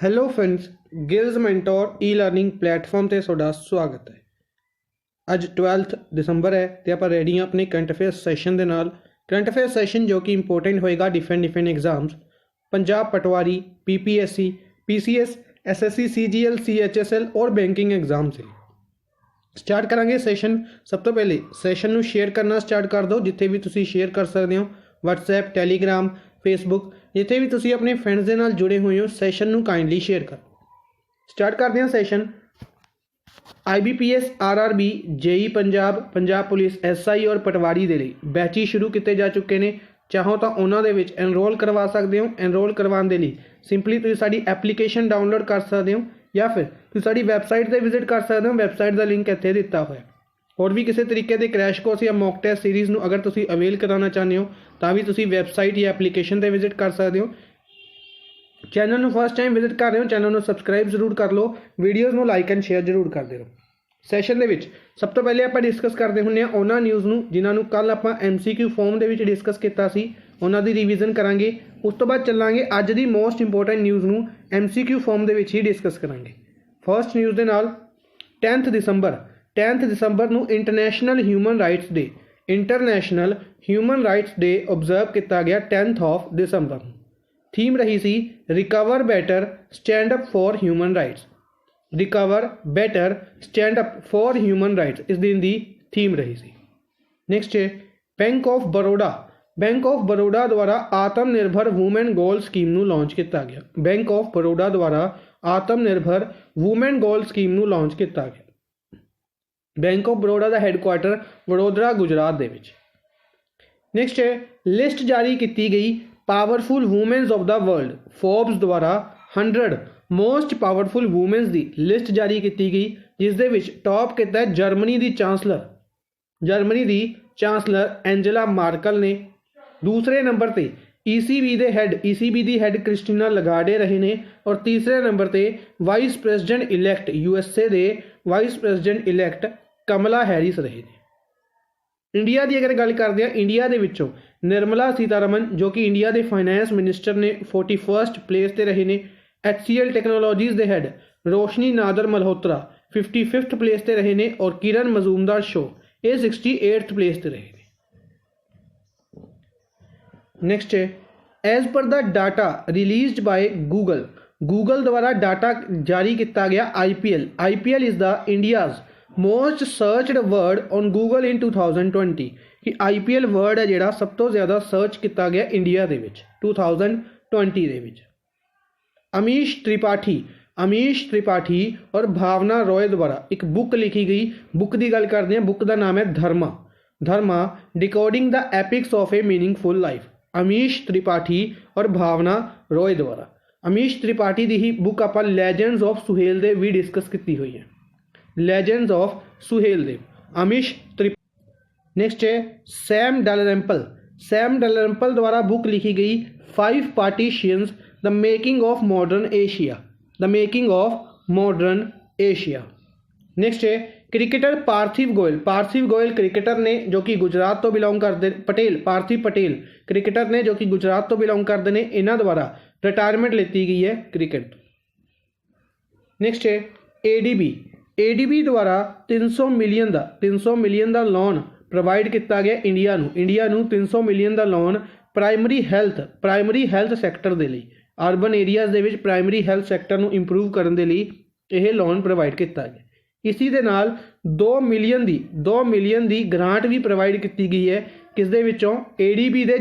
Hello friends, ਗਿਲਜ਼ mentor ਈ learning platform ਤੇ ਤੁਹਾਡਾ ਸਵਾਗਤ ਹੈ। ਅੱਜ 12 ਦਸੰਬਰ ਹੈ ਤੇ ਆਪਾਂ ਰੈਡੀ ਹਾਂ ਆਪਣੇ ਕਰੰਟ ਅਫੇਅਰਸ ਸੈਸ਼ਨ ਦੇ ਨਾਲ। ਕਰੰਟ ਅਫੇਅਰਸ ਸੈਸ਼ਨ ਜੋ ਕਿ ਇੰਪੋਰਟੈਂਟ ਹੋਏਗਾ ਡਿਫਰੈਂਟ ਐਗਜ਼ਾਮਸ, ਪੰਜਾਬ ਪਟਵਾਰੀ, PPSC, PCS, SSC, CGL, CHSL ਔਰ ਬੈਂਕਿੰਗ ਐਗਜ਼ਾਮ ਸੇ ਸਟਾਰਟ ਕਰਾਂਗੇ ਸੈਸ਼ਨ। ਸਭ ਤੋਂ ਪਹਿਲੇ ਸੈਸ਼ਨ ਨੂੰ ਸ਼ੇਅਰ ਕਰਨਾ ਸਟਾਰਟ ਕਰ ਦਿਓ। ਜਿੱਥੇ ਵੀ ਤੁਸੀਂ ਸ਼ੇਅਰ ਕਰ ਸਕਦੇ ਹੋ, ਵਟਸਐਪ, ਟੈਲੀਗ੍ਰਾਮ, ਫੇਸਬੁੱਕ, ਜਿੱਥੇ ਵੀ ਤੁਸੀਂ ਆਪਣੇ ਫਰੈਂਡਸ ਦੇ ਨਾਲ ਜੁੜੇ ਹੋਏ ਹੋ, ਸੈਸ਼ਨ ਨੂੰ ਕਾਈਂਡਲੀ ਸ਼ੇਅਰ ਕਰੋ। ਸਟਾਰਟ ਕਰਦੇ ਹਾਂ session. IBPS, RRB, JEE Punjab, Punjab police, SI ਔਰ ਪਟਵਾਰੀ ਦੇ ਲਈ ਬੈਚਿਸ ਸ਼ੁਰੂ ਕੀਤੇ ਜਾ ਚੁੱਕੇ ਨੇ। ਚਾਹੋ ਤਾਂ ਉਹਨਾਂ ਦੇ ਵਿੱਚ ਐਨਰੋਲ ਕਰਵਾ ਸਕਦੇ ਹੋ। ਐਨਰੋਲ ਕਰਵਾਉਣ ਦੇ ਲਈ ਸਿੰਪਲੀ ਤੁਸੀਂ ਸਾਡੀ ਐਪਲੀਕੇਸ਼ਨ ਡਾਊਨਲੋਡ ਕਰ ਸਕਦੇ ਹੋ ਜਾਂ ਫਿਰ ਤੁਸੀਂ ਸਾਡੀ ਵੈਬਸਾਈਟ 'ਤੇ ਵਿਜ਼ਿਟ ਕਰ ਸਕਦੇ ਹੋ। ਵੈਬਸਾਈਟ ਦਾ ਲਿੰਕ ਇੱਥੇ ਦਿੱਤਾ ਹੋਇਆ। ਹੋਰ ਵੀ ਕਿਸੇ ਤਰੀਕੇ ਦੇ ਕ੍ਰੈਸ਼ ਕੋਰਸ ਜਾਂ ਮੌਕ ਟੈਸਟ ਸੀਰੀਜ਼ ਨੂੰ ਅਗਰ ਤੁਸੀਂ ਅਵੇਲ ਕਰਾਉਣਾ ਚਾਹੁੰਦੇ ਹੋ ਤਾਂ ਵੀ ਤੁਸੀਂ ਵੈਬਸਾਈਟ ਜਾਂ ਐਪਲੀਕੇਸ਼ਨ 'ਤੇ ਵਿਜ਼ਿਟ ਕਰ ਸਕਦੇ ਹੋ। ਚੈਨਲ ਨੂੰ ਫਸਟ ਟਾਈਮ ਵਿਜ਼ਿਟ ਕਰ ਰਹੇ ਹੋ, ਚੈਨਲ ਨੂੰ ਸਬਸਕ੍ਰਾਈਬ ਜ਼ਰੂਰ ਕਰ ਲਓ। ਵੀਡੀਓਜ਼ ਨੂੰ ਲਾਈਕ ਐਂਡ ਸ਼ੇਅਰ ਜ਼ਰੂਰ ਕਰਦੇ ਰਹੋ। ਸੈਸ਼ਨ ਦੇ ਵਿੱਚ ਸਭ ਤੋਂ ਪਹਿਲੇ ਆਪਾਂ ਡਿਸਕਸ ਕਰਦੇ ਹੁੰਦੇ ਹਾਂ ਉਹਨਾਂ ਨਿਊਜ਼ ਨੂੰ ਜਿਨ੍ਹਾਂ ਨੂੰ ਕੱਲ੍ਹ ਆਪਾਂ MCQ ਫਾਰਮ ਦੇ ਵਿੱਚ ਡਿਸਕਸ ਕੀਤਾ ਸੀ। ਉਹਨਾਂ ਦੀ ਰਿਵੀਜ਼ਨ ਕਰਾਂਗੇ। ਉਸ ਤੋਂ ਬਾਅਦ ਚੱਲਾਂਗੇ ਅੱਜ ਦੀ ਮੋਸਟ ਇੰਪੋਰਟੈਂਟ ਨਿਊਜ਼ ਨੂੰ MCQ ਫਾਰਮ ਦੇ ਵਿੱਚ ਹੀ ਡਿਸਕਸ ਕਰਾਂਗੇ। ਫਸਟ ਨਿਊਜ਼ ਦੇ ਨਾਲ 10 ਦਸੰਬਰ ਨੂੰ international human rights day observe ਕੀਤਾ ਗਿਆ 10 ਦਸੰਬਰ ਨੂੰ। ਥੀਮ ਰਹੀ ਸੀ recover better stand up for human rights. Recover better stand up for human rights ਇਸ ਦਿਨ ਦੀ ਥੀਮ ਰਹੀ ਸੀ। ਨੈਕਸਟ ਹੈ ਬੈਂਕ ਆਫ ਬੜੌਦਾ ਦੁਆਰਾ Atmanirbhar woman goal scheme ਨੂੰ ਲਾਂਚ ਕੀਤਾ ਗਿਆ। ਬੈਂਕ ਆਫ ਬੜੌਦਾ ਦੁਆਰਾ Atmanirbhar woman goal scheme ਨੂੰ ਲਾਂਚ ਕੀਤਾ ਗਿਆ। ਬੈਂਕ ਆਫ ਬੜੌਦਾ ਦਾ ਹੈੱਡਕੁਆਟਰ ਵਡੋਦਰਾ, ਗੁਜਰਾਤ ਦੇ ਵਿੱਚ। ਨੈਕਸਟ ਹੈ ਲਿਸਟ ਜਾਰੀ ਕੀਤੀ ਗਈ ਪਾਵਰਫੁਲ ਵੂਮੈਨਸ ਆਫ ਦਾ ਵਰਲਡ। ਫੋਰਬਸ ਦੁਆਰਾ 100 ਮੋਸਟ ਪਾਵਰਫੁਲ ਵੂਮੈਨਸ ਦੀ ਲਿਸਟ ਜਾਰੀ ਕੀਤੀ ਗਈ, ਜਿਸ ਦੇ ਵਿੱਚ ਟੌਪ ਕੀਤਾ ਜਰਮਨੀ ਦੀ ਚਾਂਸਲਰ ਐਂਜਲਾ ਮਾਰਕਲ ਨੇ। ਦੂਸਰੇ ਨੰਬਰ ਤੇ ECB ਦੀ ਹੈੱਡ ਕ੍ਰਿਸਟੀਨਾ ਲਗਾਰਡੇ ਰਹੇ ਨੇ। ਔਰ ਤੀਸਰੇ ਨੰਬਰ ਤੇ ਵਾਈਸ ਪ੍ਰੈਜ਼ੀਡੈਂਟ ਇਲੈਕਟ USA ਦੇ ਵਾਈਸ ਪ੍ਰੈਜ਼ੀਡੈਂਟ ਇਲੈਕਟ ਕਮਲਾ ਹੈਰਿਸ ਰਹੇ ਨੇ। ਇੰਡੀਆ ਦੀ ਅਗਰ ਗੱਲ ਕਰਦੇ ਹਾਂ, ਇੰਡੀਆ ਦੇ ਵਿੱਚੋਂ ਨਿਰਮਲਾ ਸੀਤਾਰਮਨ ਜੋ ਕਿ ਇੰਡੀਆ ਦੇ ਫਾਈਨੈਂਸ ਮਿਨਿਸਟਰ ਨੇ 41st ਪਲੇਸ ਤੇ ਰਹੇ ਨੇ। HCL ਟੈਕਨੋਲੋਜੀਜ਼ ਦੇ ਹੈੱਡ ਰੋਸ਼ਨੀ ਨਾਦਰ ਮਲਹੋਤਰਾ 55th ਪਲੇਸ ਤੇ ਰਹੇ ਨੇ। ਔਰ ਕਿਰਨ ਮਜ਼ੂਮਦਾਰ ਸ਼ੋ ਇਹ 68th ਪਲੇਸ ਤੇ ਰਹੇ ਨੇ। ਨੈਕਸਟ ਹੈ as per the data released by Google ਦੁਆਰਾ ਡਾਟਾ ਜਾਰੀ ਕੀਤਾ ਗਿਆ। IPL is the India's most searched word on Google in 2020 ਕਿ IPL ਵਰਡ ਹੈ ਜਿਹੜਾ ਸਭ ਤੋਂ ਜ਼ਿਆਦਾ ਸਰਚ ਕੀਤਾ ਗਿਆ ਇੰਡੀਆ ਦੇ ਵਿੱਚ 2020 ਦੇ ਵਿੱਚ। ਅਮੀਸ਼ ਤ੍ਰਿਪਾਠੀ ਔਰ ਭਾਵਨਾ ਰॉय ਦੁਆਰਾ ਇੱਕ ਬੁੱਕ ਲਿਖੀ ਗਈ। ਬੁੱਕ ਦੀ ਗੱਲ ਕਰਦੇ ਹਾਂ, ਬੁੱਕ ਦਾ ਨਾਮ ਹੈ Dharma decoding the epics of a meaningful life. Amish Tripathi ਔਰ ਭਾਵਨਾ ਰॉय ਦੁਆਰਾ। ਅਮੀਸ਼ ਤ੍ਰਿਪਾਠੀ ਦੀ ਹੀ ਬੁੱਕ ਆਪਾਂ ਲੈਜੈਂਡਸ ਆਫ ਸੁਹੇਲ ਦੇਵ ਵੀ ਡਿਸਕਸ ਕੀਤੀ ਹੋਈ ਹੈ। Legends of Suhel Dev, Amish Tripathi. Next ਹੈ ਸੈਮ ਡਲਰੈਂਪਲ ਦੁਆਰਾ ਬੁੱਕ ਲਿਖੀ ਗਈ 5 partitions the making of modern Asia. Next ਹੈ ਕ੍ਰਿਕਟਰ ਪਾਰਥਿਵ ਗੋਇਲ ਕ੍ਰਿਕਟਰ ਨੇ ਜੋ ਕਿ ਗੁਜਰਾਤ ਤੋਂ ਬਿਲੋਂਗ ਕਰਦੇ। ਪਾਰਥਿਵ ਪਟੇਲ ਕ੍ਰਿਕਟਰ ਨੇ ਜੋ ਕਿ ਗੁਜਰਾਤ ਤੋਂ ਬਿਲੋਂਗ ਕਰਦੇ ਨੇ। ਇਹਨਾਂ ਦੁਆਰਾ ਰਿਟਾਇਰਮੈਂਟ ਲਿੱਤੀ ਗਈ ਹੈ ਕ੍ਰਿਕਟ। ਨੈਕਸਟ ਹੈ ADB ਦੁਆਰਾ 300 ਮਿਲੀਅਨ ਦਾ ਲੋਨ ਪ੍ਰੋਵਾਈਡ ਕੀਤਾ ਗਿਆ ਇੰਡੀਆ ਨੂੰ 300 ਮਿਲੀਅਨ ਦਾ ਲੋਨ ਪ੍ਰਾਇਮਰੀ ਹੈਲਥ ਸੈਕਟਰ ਦੇ ਲਈ। ਅਰਬਨ ਏਰੀਆਜ਼ ਦੇ ਵਿੱਚ ਪ੍ਰਾਇਮਰੀ ਹੈਲਥ ਸੈਕਟਰ ਨੂੰ ਇੰਪਰੂਵ ਕਰਨ ਦੇ ਲਈ ਇਹ ਲੋਨ ਪ੍ਰੋਵਾਈਡ ਕੀਤਾ ਗਿਆ। ਇਸੀ ਦੇ ਨਾਲ 2 ਮਿਲੀਅਨ ਦੀ ਗ੍ਰਾਂਟ ਵੀ ਪ੍ਰੋਵਾਈਡ ਕੀਤੀ ਗਈ ਹੈ। ਕਿਸ ਦੇ ਵਿੱਚੋਂ? ADB ਦੇ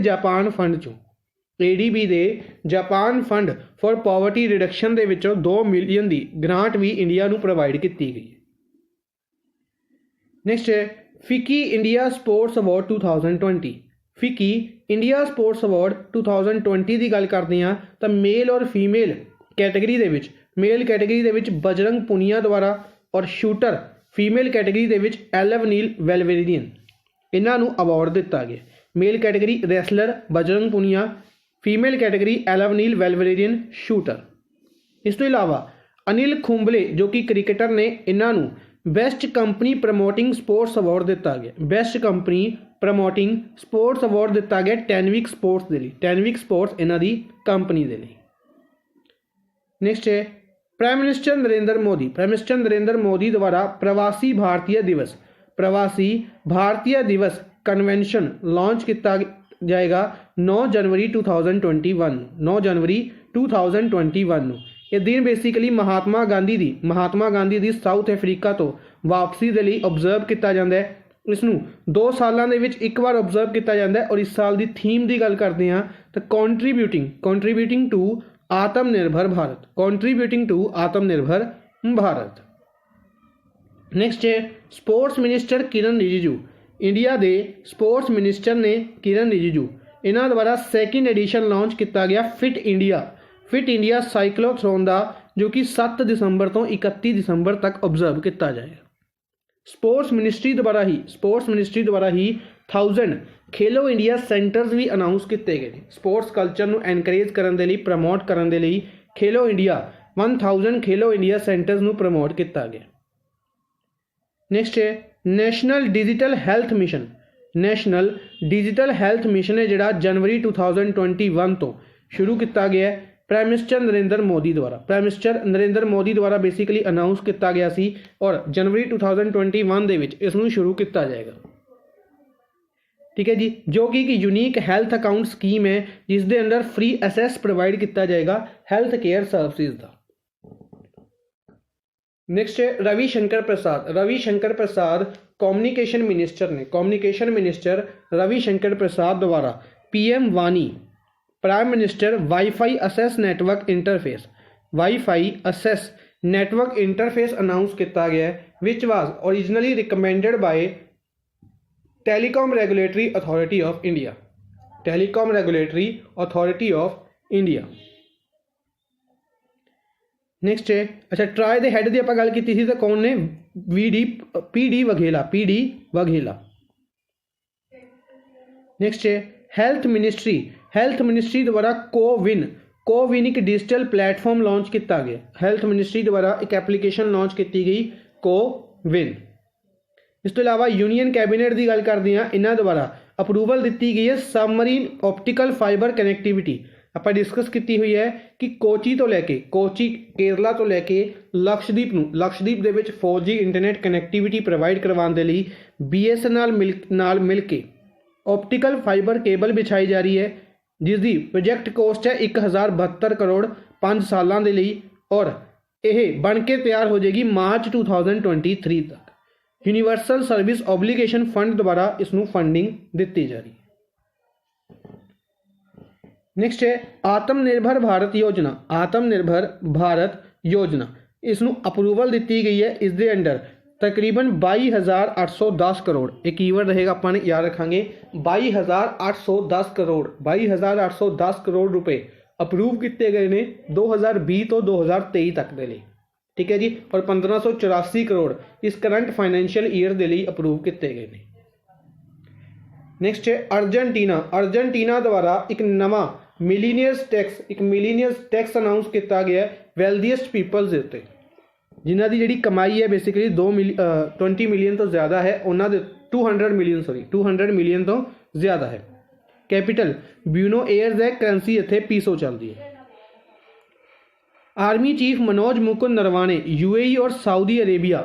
Japan fund for poverty reduction ਦੇ ਵਿੱਚੋਂ 2 ਮਿਲੀਅਨ ਦੀ ਗ੍ਰਾਂਟ ਵੀ ਇੰਡੀਆ ਨੂੰ ਪ੍ਰੋਵਾਈਡ ਕੀਤੀ ਗਈ। ਨੈਕਸਟ ਹੈ FICCI India sports award 2020। FICCI India sports award 2020 ਦੀ ਗੱਲ ਕਰਦੇ ਹਾਂ ਤਾਂ ਮੇਲ ਔਰ ਫੀਮੇਲ ਕੈਟੇਗਰੀ ਦੇ ਵਿੱਚ ਬਜਰੰਗ ਪੁਨੀਆ ਦੁਆਰਾ ਔਰ ਸ਼ੂਟਰ ਫੀਮੇਲ ਕੈਟੇਗਰੀ ਦੇ ਵਿੱਚ ਐਲਵਨੀਲ ਵੈਲਵੇਰੀਅਨ ਇਹਨਾਂ ਨੂੰ ਅਵਾਰਡ ਦਿੱਤਾ ਗਿਆ। Male category wrestler Bajrang Punia, female category Elavenil Valarivan shooter. ਇਸ ਤੋਂ ਇਲਾਵਾ ਅਨਿਲ ਕੁੰਬਲੇ ਜੋ ਕਿ ਕ੍ਰਿਕਟਰ ਨੇ, ਇਹਨਾਂ ਨੂੰ ਬੈਸਟ ਕੰਪਨੀ ਪ੍ਰਮੋਟਿੰਗ ਸਪੋਰਟਸ ਅਵਾਰਡ ਦਿੱਤਾ ਗਿਆ। ਟੈਨਵਿਕ ਸਪੋਰਟਸ ਦੇ ਲਈ। ਟੈਨਵਿਕ ਸਪੋਰਟਸ ਇਹਨਾਂ ਦੀ ਕੰਪਨੀ ਦੇ ਲਈ। नेक्स्ट है प्राइम मिनिस्टर नरेंद्र मोदी द्वारा प्रवासी भारतीय दिवस कन्वेंशन लॉन्च किया जाएगा 9 जनवरी 2021 ਨੂੰ। ਇਹ ਦਿਨ ਬੇਸਿਕਲੀ ਮਹਾਤਮਾ ਗਾਂਧੀ ਦੀ ਸਾਊਥ ਅਫਰੀਕਾ ਤੋਂ ਵਾਪਸੀ ਦੇ ਲਈ ਆਬਜ਼ਰਵ ਕੀਤਾ ਜਾਂਦਾ ਹੈ। ਇਸ ਨੂੰ 2 ਸਾਲਾਂ ਦੇ ਵਿੱਚ ਇੱਕ ਵਾਰ ਆਬਜ਼ਰਵ ਕੀਤਾ ਜਾਂਦਾ ਹੈ। ਔਰ ਇਸ ਸਾਲ ਦੀ ਥੀਮ ਦੀ ਗੱਲ ਕਰਦੇ ਹਾਂ ਤਾਂ contributing to Atmanirbhar Bharat. Next ਹੈ sports minister Kiren Rijiju. India ਦੇ ਸਪੋਰਟਸ ਮਿਨਿਸਟਰ ਨੇ ਕਿਰਨ ਰਿਜਿਜੂ। ਇਹਨਾਂ ਦੁਆਰਾ ਸੈਕਿੰਡ ਐਡੀਸ਼ਨ ਲਾਂਚ ਕੀਤਾ ਗਿਆ ਫਿਟ ਇੰਡੀਆ ਸਾਈਕਲੋਥਰੋਨ ਦਾ, ਜੋ ਕਿ 7 ਦਸੰਬਰ ਤੋਂ 31 ਦਸੰਬਰ ਤੱਕ ਆਬਜ਼ਰਵ ਕੀਤਾ ਜਾਏਗਾ। ਸਪੋਰਟਸ ਮਿਨਿਸਟਰੀ ਦੁਆਰਾ ਹੀ 1000 ਖੇਲੋ ਇੰਡੀਆ ਸੈਂਟਰਸ ਵੀ ਅਨਾਊਂਸ ਕੀਤੇ ਗਏ ਨੇ। ਸਪੋਰਟਸ ਕਲਚਰ ਨੂੰ ਐਨਕਰੇਜ ਕਰਨ ਦੇ ਲਈ, ਪ੍ਰਮੋਟ ਕਰਨ ਦੇ ਲਈ 1000 ਖੇਲੋ ਇੰਡੀਆ ਸੈਂਟਰਸ ਨੂੰ ਪ੍ਰਮੋਟ ਕੀਤਾ ਗਿਆ। ਨੈਕਸਟ ਹੈ ਨੈਸ਼ਨਲ ਡਿਜੀਟਲ ਹੈਲਥ ਮਿਸ਼ਨ ਹੈ ਜਿਹੜਾ ਜਨਵਰੀ 2021 ਤੋਂ ਸ਼ੁਰੂ ਕੀਤਾ ਗਿਆ ਹੈ। ਪ੍ਰਾਈਮ ਮਿਨਿਸਟਰ ਨਰਿੰਦਰ ਮੋਦੀ ਦੁਆਰਾ ਬੇਸਿਕਲੀ ਅਨਾਊਂਸ ਕੀਤਾ ਗਿਆ ਸੀ ਔਰ ਜਨਵਰੀ 2021 ਦੇ ਵਿੱਚ ਇਸ ਨੂੰ ਸ਼ੁਰੂ ਕੀਤਾ ਜਾਏਗਾ। ਠੀਕ ਹੈ ਜੀ, ਜੋ ਕਿ ਇੱਕ ਯੂਨੀਕ ਹੈਲਥ ਅਕਾਊਂਟ ਸਕੀਮ ਹੈ ਜਿਸ ਦੇ ਅੰਦਰ ਫ੍ਰੀ ਐਕਸੈਸ ਪ੍ਰੋਵਾਈਡ ਕੀਤਾ ਜਾਏਗਾ ਹੈਲਥ ਕੇਅਰ ਸਰਵਿਸਿਜ਼ ਦਾ। ਨੈਕਸਟ ਹੈ ਰਵੀ ਸ਼ੰਕਰ ਪ੍ਰਸਾਦ ਕਮਿਊਨੀਕੇਸ਼ਨ ਮਿਨਿਸਟਰ ਰਵੀ ਸ਼ੰਕਰ ਪ੍ਰਸਾਦ ਦੁਆਰਾ PM ਵਾਨੀ prime minister wifi access network interface announce ਕੀਤਾ ਗਿਆ which was originally recommended by telecom regulatory authority of India. Next ਹੈ ਅੱਛਾ ਟਰਾਈ ਦੇ ਹੈਡ ਦੀ ਆਪਾਂ ਗੱਲ ਕੀਤੀ ਸੀ ਤਾਂ ਕੌਣ ਨੇ? PD ਵਘੇਲਾ। ਨੈਕਸਟ ਹੈ ਹੈਲਥ ਮਿਨਿਸਟਰੀ ਦੁਆਰਾ ਕੋਵਿਨ ਇੱਕ ਡਿਜੀਟਲ ਪਲੇਟਫਾਰਮ ਲਾਂਚ ਕੀਤਾ ਗਿਆ। ਹੈਲਥ ਮਿਨਿਸਟਰੀ ਦੁਆਰਾ ਇੱਕ ਐਪਲੀਕੇਸ਼ਨ ਲਾਂਚ ਕੀਤੀ ਗਈ ਕੋਵਿਨ। ਇਸ ਤੋਂ ਇਲਾਵਾ ਯੂਨੀਅਨ ਕੈਬਨਿਟ ਦੀ ਗੱਲ ਕਰਦੇ ਹਾਂ, ਇਹਨਾਂ ਦੁਆਰਾ ਅਪਰੂਵਲ ਦਿੱਤੀ ਗਈ ਹੈ ਸਬਮਰੀਨ ਆਪਟੀਕਲ ਫਾਈਬਰ ਕਨੈਕਟੀਵਿਟੀ। ਆਪਾਂ ਡਿਸਕਸ ਕੀਤੀ ਹੋਈ ਹੈ ਕਿ ਕੋਚੀ ਕੇਰਲਾ ਤੋਂ ਲੈ ਕੇ ਲਕਸ਼ਦੀਪ ਦੇ ਵਿੱਚ 4G ਇੰਟਰਨੈਟ ਕਨੈਕਟੀਵਿਟੀ ਪ੍ਰੋਵਾਈਡ ਕਰਵਾਉਣ ਦੇ ਲਈ BSNL ਨਾਲ ਮਿਲ ਕੇ ਆਪਟੀਕਲ ਫਾਈਬਰ ਕੇਬਲ ਵਿਛਾਈ ਜਾ ਰਹੀ ਹੈ, ਜਿਸ ਦੀ ਪ੍ਰੋਜੈਕਟ ਕੋਸਟ ਹੈ 1072 ਕਰੋੜ 5 ਸਾਲਾਂ ਦੇ ਲਈ ਔਰ ਇਹ ਬਣ ਕੇ ਤਿਆਰ ਹੋ ਜਾਏਗੀ ਮਾਰਚ 2023 ਤੱਕ। ਯੂਨੀਵਰਸਲ ਸਰਵਿਸ ਓਬਲੀਗੇਸ਼ਨ ਫੰਡ ਦੁਆਰਾ ਇਸ ਨੂੰ ਫੰਡਿੰਗ ਦਿੱਤੀ ਜਾ ਰਹੀ ਹੈ। ਨੈਕਸਟ ਹੈ ਆਤਮਨਿਰਭਰ ਭਾਰਤ ਯੋਜਨਾ। ਇਸ ਨੂੰ ਅਪਰੂਵਲ ਦਿੱਤੀ ਗਈ ਹੈ। ਇਸ ਦੇ ਅੰਡਰ ਤਕਰੀਬਨ 22,810 ਕਰੋੜ, ਇਹ ਕੀਵਰਡ ਰਹੇਗਾ, ਆਪਾਂ ਨੇ ਯਾਦ ਰੱਖਾਂਗੇ 22,810 ਕਰੋੜ ਰੁਪਏ ਅਪਰੂਵ ਕੀਤੇ ਗਏ ਨੇ 2020 ਤੋਂ 2023 ਤੱਕ ਦੇ ਲਈ। ਠੀਕ ਹੈ ਜੀ, ਔਰ 1584 ਕਰੋੜ ਇਸ ਕਰੰਟ ਫਾਈਨੈਂਸ਼ੀਅਲ ਈਅਰ ਦੇ ਲਈ ਅਪਰੂਵ ਕੀਤੇ ਗਏ ਨੇ। ਨੈਕਸਟ ਹੈ ਅਰਜਨਟੀਨਾ ਦੁਆਰਾ ਇੱਕ ਨਵਾਂ ਮਿਲੀਨੀਅਰਸ ਟੈਕਸ ਅਨਾਊਂਸ ਕੀਤਾ ਗਿਆ ਵੈਲਦੀਐਸਟ ਪੀਪਲਸ ਦੇ ਉੱਤੇ, ਜਿਨ੍ਹਾਂ ਦੀ ਜਿਹੜੀ ਕਮਾਈ ਹੈ ਬੇਸਿਕਲੀ 20 ਮਿਲੀਅਨ ਤੋਂ ਜ਼ਿਆਦਾ ਹੈ, ਉਹਨਾਂ ਦੇ 200 ਮਿਲੀਅਨ ਤੋਂ ਜ਼ਿਆਦਾ ਹੈ। ਕੈਪੀਟਲ ਬਿਊਨੋ ਏਅਰਸ ਹੈ, ਕਰੰਸੀ ਇੱਥੇ ਪੀਸੋ ਚੱਲਦੀ ਹੈ। Army chief Manoj Mukund Naravane UAE और साउदी अरेबिया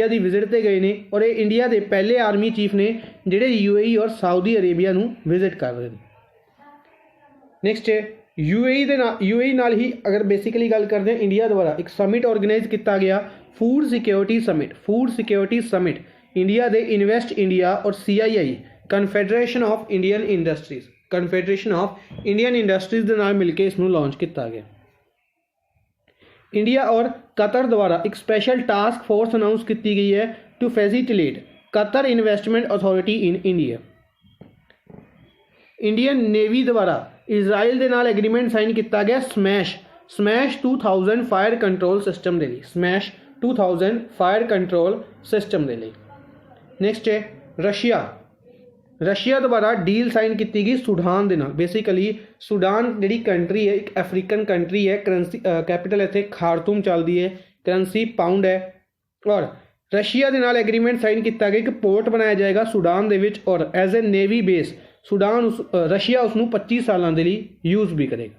की विजिट से गए हैं और ये इंडिया के पहले आर्मी चीफ ने जिहड़े UAE और साउदी अरेबिया नूं विजिट कर रहे हैं। नैक्सट है UAE नाल ही अगर बेसिकली गल करते हैं, इंडिया द्वारा एक समिट ऑर्गेनाइज किया गया फूड सिक्योरिटी समिट इंडिया के इन्वेस्ट इंडिया और CII confederation of Indian industries के नाल मिलकर इसनूं लॉन्च किया गया। इंडिया और कतर द्वारा एक स्पैशल टास्क फोर्स अनाउंस की गई है to facilitate Qatar investment authority in India. Indian navy द्वारा इजराइल के नाल एग्रीमेंट साइन किया गया स्मैश 2000 फायर कंट्रोल सिस्टम के लिए, के लिए। नैक्सट है रशिया द्वारा डील साइन की गई सूडान के नाल। बेसिकली सूडान जी कंट्री है, एक अफ्रीकन कंट्री है, करंसी कैपिटल इत्थे खारतूम चलती है, करंसी पाउंड है और रशिया के नाल एग्रीमेंट साइन किया गया कि पोर्ट बनाया जाएगा सूडान दे विच और as a navy base Russia उसनूं 25 सालों के लिए यूज़ भी करेगा।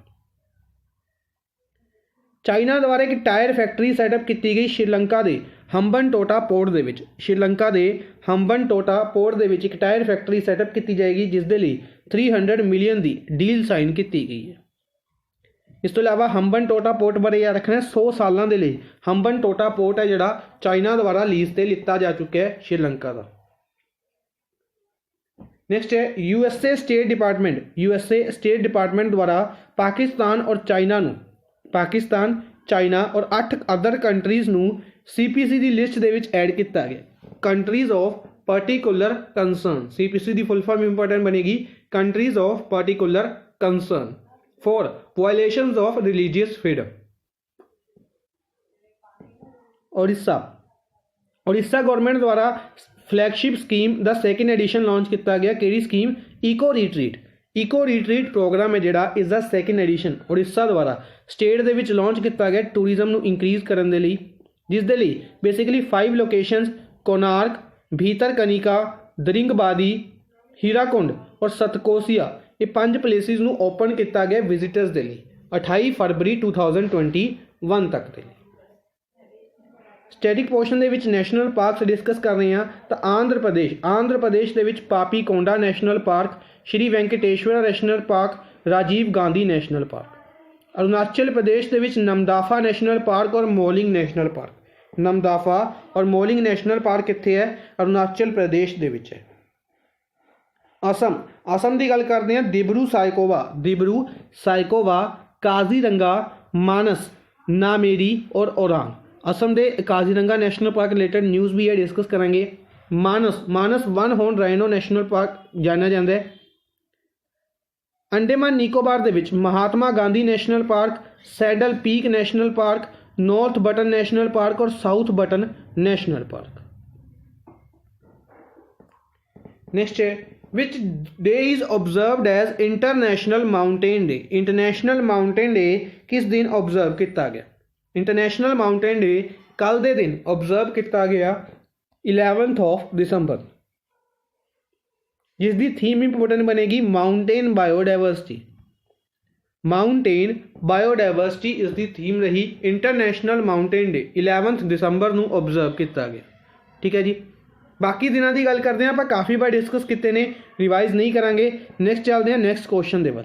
ਚਾਈਨਾ ਦੁਆਰਾ ਇੱਕ ਟਾਇਰ ਫੈਕਟਰੀ ਸੈਟਅਪ ਕੀਤੀ ਗਈ ਸ਼੍ਰੀਲੰਕਾ ਦੇ ਹੰਬਨਟੋਟਾ ਪੋਰਟ ਦੇ ਵਿੱਚ। ਸ਼੍ਰੀਲੰਕਾ ਦੇ ਹੰਬਨਟੋਟਾ ਪੋਰਟ ਦੇ ਵਿੱਚ ਇੱਕ ਟਾਇਰ ਫੈਕਟਰੀ ਸੈਟਅਪ ਕੀਤੀ ਜਾਏਗੀ, ਜਿਸ ਦੇ ਲਈ 300 ਮਿਲੀਅਨ ਦੀ ਡੀਲ ਸਾਈਨ ਕੀਤੀ ਗਈ ਹੈ। ਇਸ ਤੋਂ ਇਲਾਵਾ ਹੰਬਨਟੋਟਾ ਪੋਰਟ ਬਾਰੇ ਯਾਦ ਰੱਖਣਾ 100 ਸਾਲਾਂ ਦੇ ਲਈ ਹੰਬਨਟੋਟਾ ਪੋਰਟ ਹੈ ਜਿਹੜਾ ਚਾਈਨਾ ਦੁਆਰਾ ਲੀਜ਼ ਤੇ ਲਿੱਤਾ ਜਾ ਚੁੱਕਿਆ ਹੈ ਸ਼੍ਰੀਲੰਕਾ ਦਾ। नेक्स्ट है यूएसए स्टेट डिपार्टमेंट द्वारा पाकिस्तान और चाइना और 8 अदर कंट्रीज़ नूं CPC की लिस्ट दे विच ऐड किया गया। Countries of particular concern, CPC की फुल फॉर्म इंपॉर्टेंट बनेगी countries of particular concern for violations of religious freedom. Orissa government द्वारा flagship scheme the second edition launch किया गया। किहड़ी स्कीम? इको रिट्रीट प्रोग्राम है जिहड़ा इस द सैकेंड एडिशन उड़ीसा द्वारा स्टेट दे विच लॉन्च किया गया टूरिज्म नूं इंक्रीज़ करने दे लई, जिस दे लई बेसिकली 5 लोकेशंस कोणार्क, भीतरकनिका, दरिंगबादी, हीराकुंड और सतकोसिया ये 5 प्लेसिस नूं ओपन किया गया विजिटर्स दे लई 28 फरवरी 2021 तक दे लई। स्टैटिक पोर्शन दे विच नैशनल पार्क्स डिस्कस कर रहे हैं तो आंध्र प्रदेश दे विच Papikonda national park, Sri Venkateswara national park, Rajiv Gandhi national park. Arunachal Pradesh दे विच नमदाफा नैशनल पार्क और मोलिंग नैशनल पार्क। नमदाफा और मोलिंग नैशनल पार्क कित्थे है? अरुणाचल प्रदेश दे विच है। असम की गल करते हैं दिब्रू साइकोवा, काजीरंगा, मानस, नामेरी और ओरांग। असम के Kaziranga national park related news भी है, डिस्कस करेंगे। Manas one horn rhino national park जाना जाता है। अंडेमान निकोबार दे विच Mahatma Gandhi national park, saddle peak national park, north button national park और south button national park. Next है which day is observed as international mountain day. International mountain day किस दिन observe किया गया? इंटरनेशनल माउंटेन डे कल दे दिन ऑब्जर्व किया गया 11 दिसंबर, जिसकी थीम इंपोर्टेंट बनेगी माउंटेन बायोडाइवर्सिटी इसकी थीम रही। इंटरनेशनल माउंटेन डे 11 दिसंबर नूं ऑब्जर्व किया गया। ठीक है जी, बाकी दिनों की गल करते हैं आप काफ़ी बार डिस्कस किए ने, रिवाइज नहीं करांगे। नैक्सट चलते हैं नैक्सट क्वेश्चन दे वाल।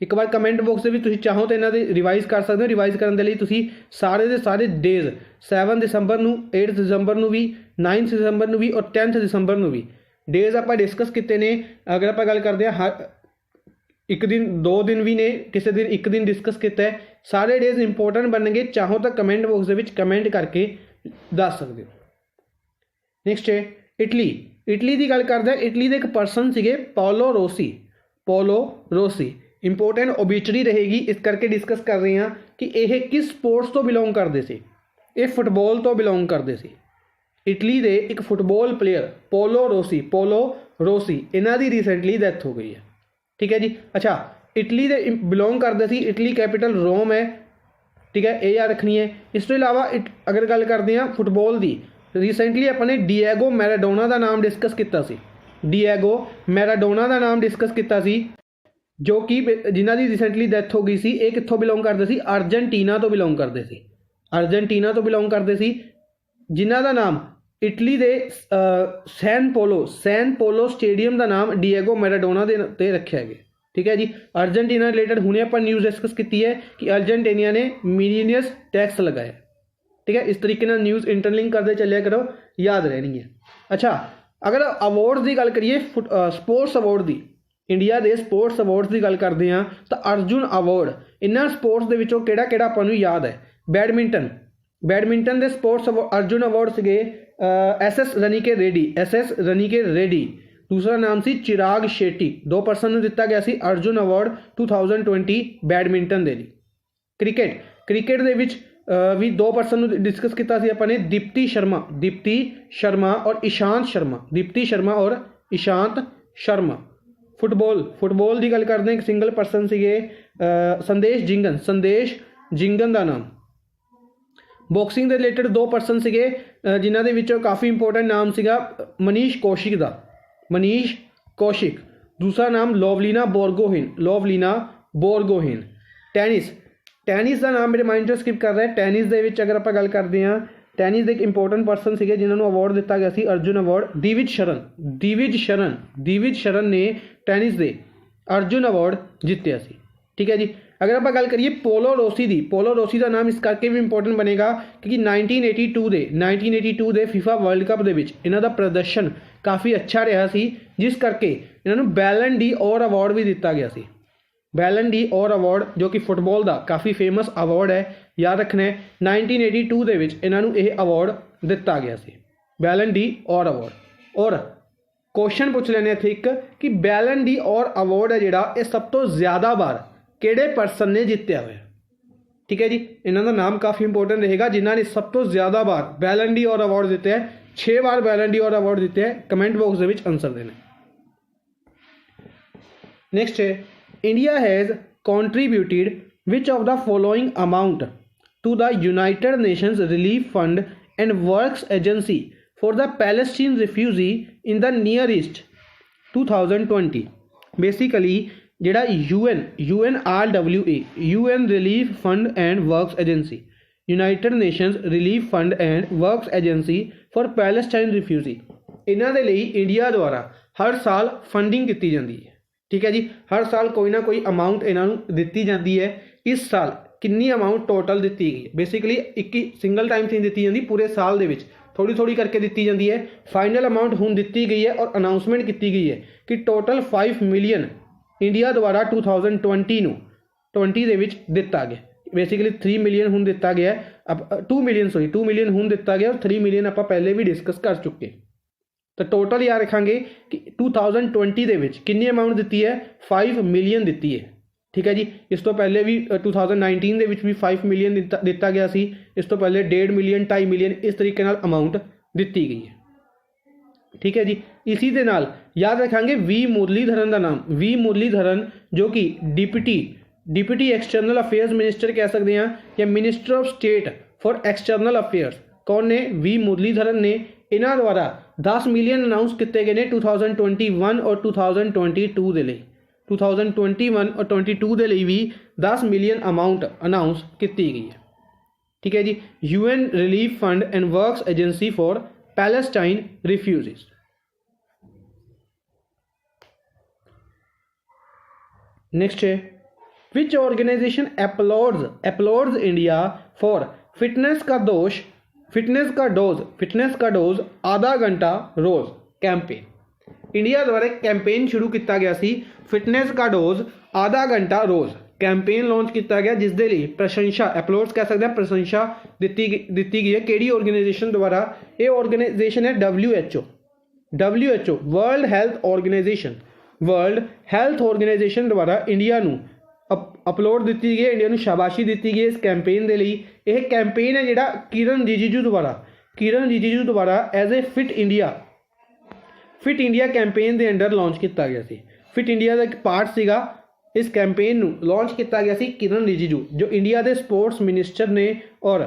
एक बार कमेंट बॉक्स में भी तुम चाहो तो इन्हों रिवाइज कर सकते हो। रिवाइज करने के लिए तुम सारे के सारे डेज 7 दिसंबर नूं, 8 दिसंबर नूं भी, 9 दिसंबर नूं भी और 10 दिसंबर नूं भी डेज आप डिस्कस किए ने। अगर आप गल करते हैं हर एक दिन 2 दिन भी ने, किसी दिन एक दिन डिस्कस किया है, सारे डेज इंपोर्टेंट बनने। चाहो तो कमेंट बॉक्स में कमेंट करके दस सकते हो। नैक्सट है इटली की गल करते हैं। इटली के एक परसन से पोलो रोसी इंपोर्टेंट ओबिचरी रहेगी, इस करके डिस्कस कर रहे हैं कि यह किस स्पोर्ट्स तो बिलोंग करते थे। ये फुटबॉल तो बिलोंग करते थे। इटली के एक फुटबॉल प्लेयर पोलो रोसी इन्हों की रिसेंटली डैथ हो गई है। ठीक है जी। अच्छा, इटली के बिलोंग करते थे। इटली कैपिटल रोम है। ठीक है, ये याद रखनी है। इस तो इलावा अगर गल करते हैं फुटबॉल की, रिसेंटली अपने डिएगो मैराडोना का नाम डिस्कस किया। डिएगो मैराडोना का नाम डिस्कस किया, जो कि जिन्हों की रिसेंटली डैथ हो गई सी। ये कित्थों बिलोंग करते सी? अर्जेंटीना तो बिलोंग करते सी। अर्जेंटीना तो बिलोंग करते सी, जिन्हों का नाम इटली के सैन पोलो स्टेडियम का नाम डिएगो मैराडोना के उत्ते रखा गया। ठीक है जी। अर्जेंटीना रिलेटेड हुणे आप न्यूज़ डिस्कस की है कि अर्जेंटीना ने मिलीनियस टैक्स लगाया। ठीक है, इस तरीके से न्यूज़ इंटरलिंक करते चलिया करो, याद रहनी है। अच्छा, अगर अवॉर्ड्स की गल करिए स्पोर्ट्स अवॉर्ड की, इंडिया के स्पोर्ट्स अवॉर्ड्स की गल करते हैं तो अर्जुन अवॉर्ड इन्होंने स्पोर्ट्स के विचों किहड़ा आपां याद है? बैडमिंटन के स्पोर्ट्स अर्जुन अवॉर्ड से SS रनिके रेड्डी। दूसरा नाम सी चिराग शेट्टी। 2 पर्सन को दिता गया सी अर्जुन अवॉर्ड 2020 बैडमिंटन के लिए। क्रिकेट के विच भी 2 पर्सन डिस्कस किया अपने दीप्ति शर्मा और ईशांत शर्मा। फुटबॉल की गल करते हैं, एक सिंगल पर्सन से संदेश जिंगन का नाम। बॉक्सिंग के रिलेटेड 2 पर्सन से जिन्हों के काफ़ी इंपोर्टेंट नाम से मनीष कौशिक। दूसरा नाम लोवलीना बोरगोहेन। टेनिस ਟੈਨਿਸ ਦਾ ਨਾਮ ਮੇਰੇ ਮਾਈਂਡ ਚੋਂ ਸਕਿਪ ਕਰ ਰਿਹਾ। ਟੈਨਿਸ ਦੇ ਵਿੱਚ ਅਗਰ ਆਪਾਂ ਗੱਲ ਕਰਦੇ ਹਾਂ, ਟੈਨਿਸ ਦੇ ਇੱਕ ਇੰਪੋਰਟੈਂਟ ਪਰਸਨ ਸੀਗੇ ਜਿਨ੍ਹਾਂ ਨੂੰ ਅਵਾਰਡ ਦਿੱਤਾ ਗਿਆ ਸੀ ਅਰਜੁਨ ਅਵਾਰਡ, ਦਿਵਿਜ ਸ਼ਰਨ ਨੇ ਟੈਨਿਸ ਦੇ ਅਰਜੁਨ ਅਵਾਰਡ ਜਿੱਤਿਆ ਸੀ। ਠੀਕ ਹੈ ਜੀ। अगर आप गल करिए पोलो रोसी का नाम इस करके भी इंपॉर्टेंट बनेगा क्योंकि 1982 के फीफा वर्ल्ड कप के इन्हों का प्रदर्शन काफ़ी अच्छा रहा सी, जिस करके इन्हों बैलन डी और अवार्ड भी दिता गया सी। बैलन डी और अवार्ड जो कि फुटबॉल का काफ़ी फेमस अवार्ड है, याद रखना है। 1982 के इन्हों यह अवार्ड दिता गया सी, बैलन डी और अवार्ड। और क्वेश्चन पूछ लेने इत्थे एक कि बैलन डी और अवार्ड है जिहड़ा ये सब तो ज़्यादा बार किहड़े परसन ने जित्तिया होया। ठीक है जी। इन्हों का नाम काफ़ी इंपॉर्टेंट रहेगा जिन्हों ने सब तो ज़्यादा बार बैलन डी और अवार्ड दिते हैं। 6 बार बैलन डी और अवार्ड दिते हैं। कमेंट बॉक्स के आंसर देना। नेक्स्ट है India has contributed which of the following amount to the United Nations relief fund and works agency for the Palestine refugee in the near east 2020। Basically जिहड़ा UNRWA UN relief fund and works agency, United Nations relief fund and works agency for Palestine refugee, इन्हां दे लई India द्वारा हर साल funding की जाती है। ठीक है जी। हर साल कोई ना कोई अमाउंट इन्हां नूं दित्ती जाती है। इस साल कितनी अमाउंट टोटल दी गई है? बेसिकली एक ही सिंगल टाइम से दी जाती, पूरे साल दे विच थोड़ी थोड़ी करके दी जाती है। फाइनल अमाउंट हुण दी गई है और अनाउंसमेंट की गई है कि टोटल 5 मिलियन इंडिया द्वारा 2020 ਦੇ ਵਿੱਚ ਦਿੱਤਾ ਗਿਆ। बेसिकली 3 मिलियन हुण दिता गया, अब 2 मिलियन हुण दिता गया और 3 मिलियन आप पहले भी डिस्कस कर चुके। तो टोटल याद रखांगे कि 2020 ਦੇ ਵਿੱਚ कितनी अमाउंट दी है? 5 मिलियन दी है। ठीक है जी। इस तो पहले भी 2019 ਦੇ ਵਿੱਚ भी 5 मिलियन दिता गया सी। इस तो पहले 1.5 मिलियन 2.5 मिलियन इस तरीके नाल अमाउंट दी गई है। ठीक है जी। इसी के नाल याद रखांगे वी मुरलीधरन का नाम, वी मुरलीधरन जो कि डिप्टी एक्सटर्नल अफेयर्स मिनिस्टर कह सकते हैं या minister of state for external affairs. कौन ने? वी मुरलीधरन ने। इन्हों द्वारा 10 मिलियन अनाउंस किए गए हैं 2021 और 2022 के लिए। 2021 और 2022 के लिए भी 10 मिलियन अमाउंट अनाउंस की गई है। ठीक है जी। UN relief fund and works agency for Palestine refugees. Next है which organisation uploads India for fitness का डोज आधा घंटा रोज कैंपेन। इंडिया द्वारा कैंपेन शुरू किया गया सी फिटनेस का डोज आधा घंटा रोज कैंपेन लॉन्च किया गया, जिसके लिए प्रशंसा अपलोड्स कह सकते हैं प्रशंसा दी गई है। किहड़ी ऑर्गेनाइजेशन द्वारा? ये ऑर्गेनाइजेशन है WHO वर्ल्ड हेल्थ ऑर्गेनाइजेशन द्वारा इंडिया नूं अपलोड दी गई है, इंडिया नूं शाबाशी दी गई है इस कैंपेन के लिए। यह कैंपेन है जिहड़ा किरण रिजिजू द्वारा as a fit India campaign के अंडर लॉन्च किया गया सी। फिट इंडिया का एक पार्ट सीगा। इस कैंपेन नूं लॉन्च किया गया सी किरण रिजिजू जो इंडिया के स्पोर्ट्स मिनिस्टर ने और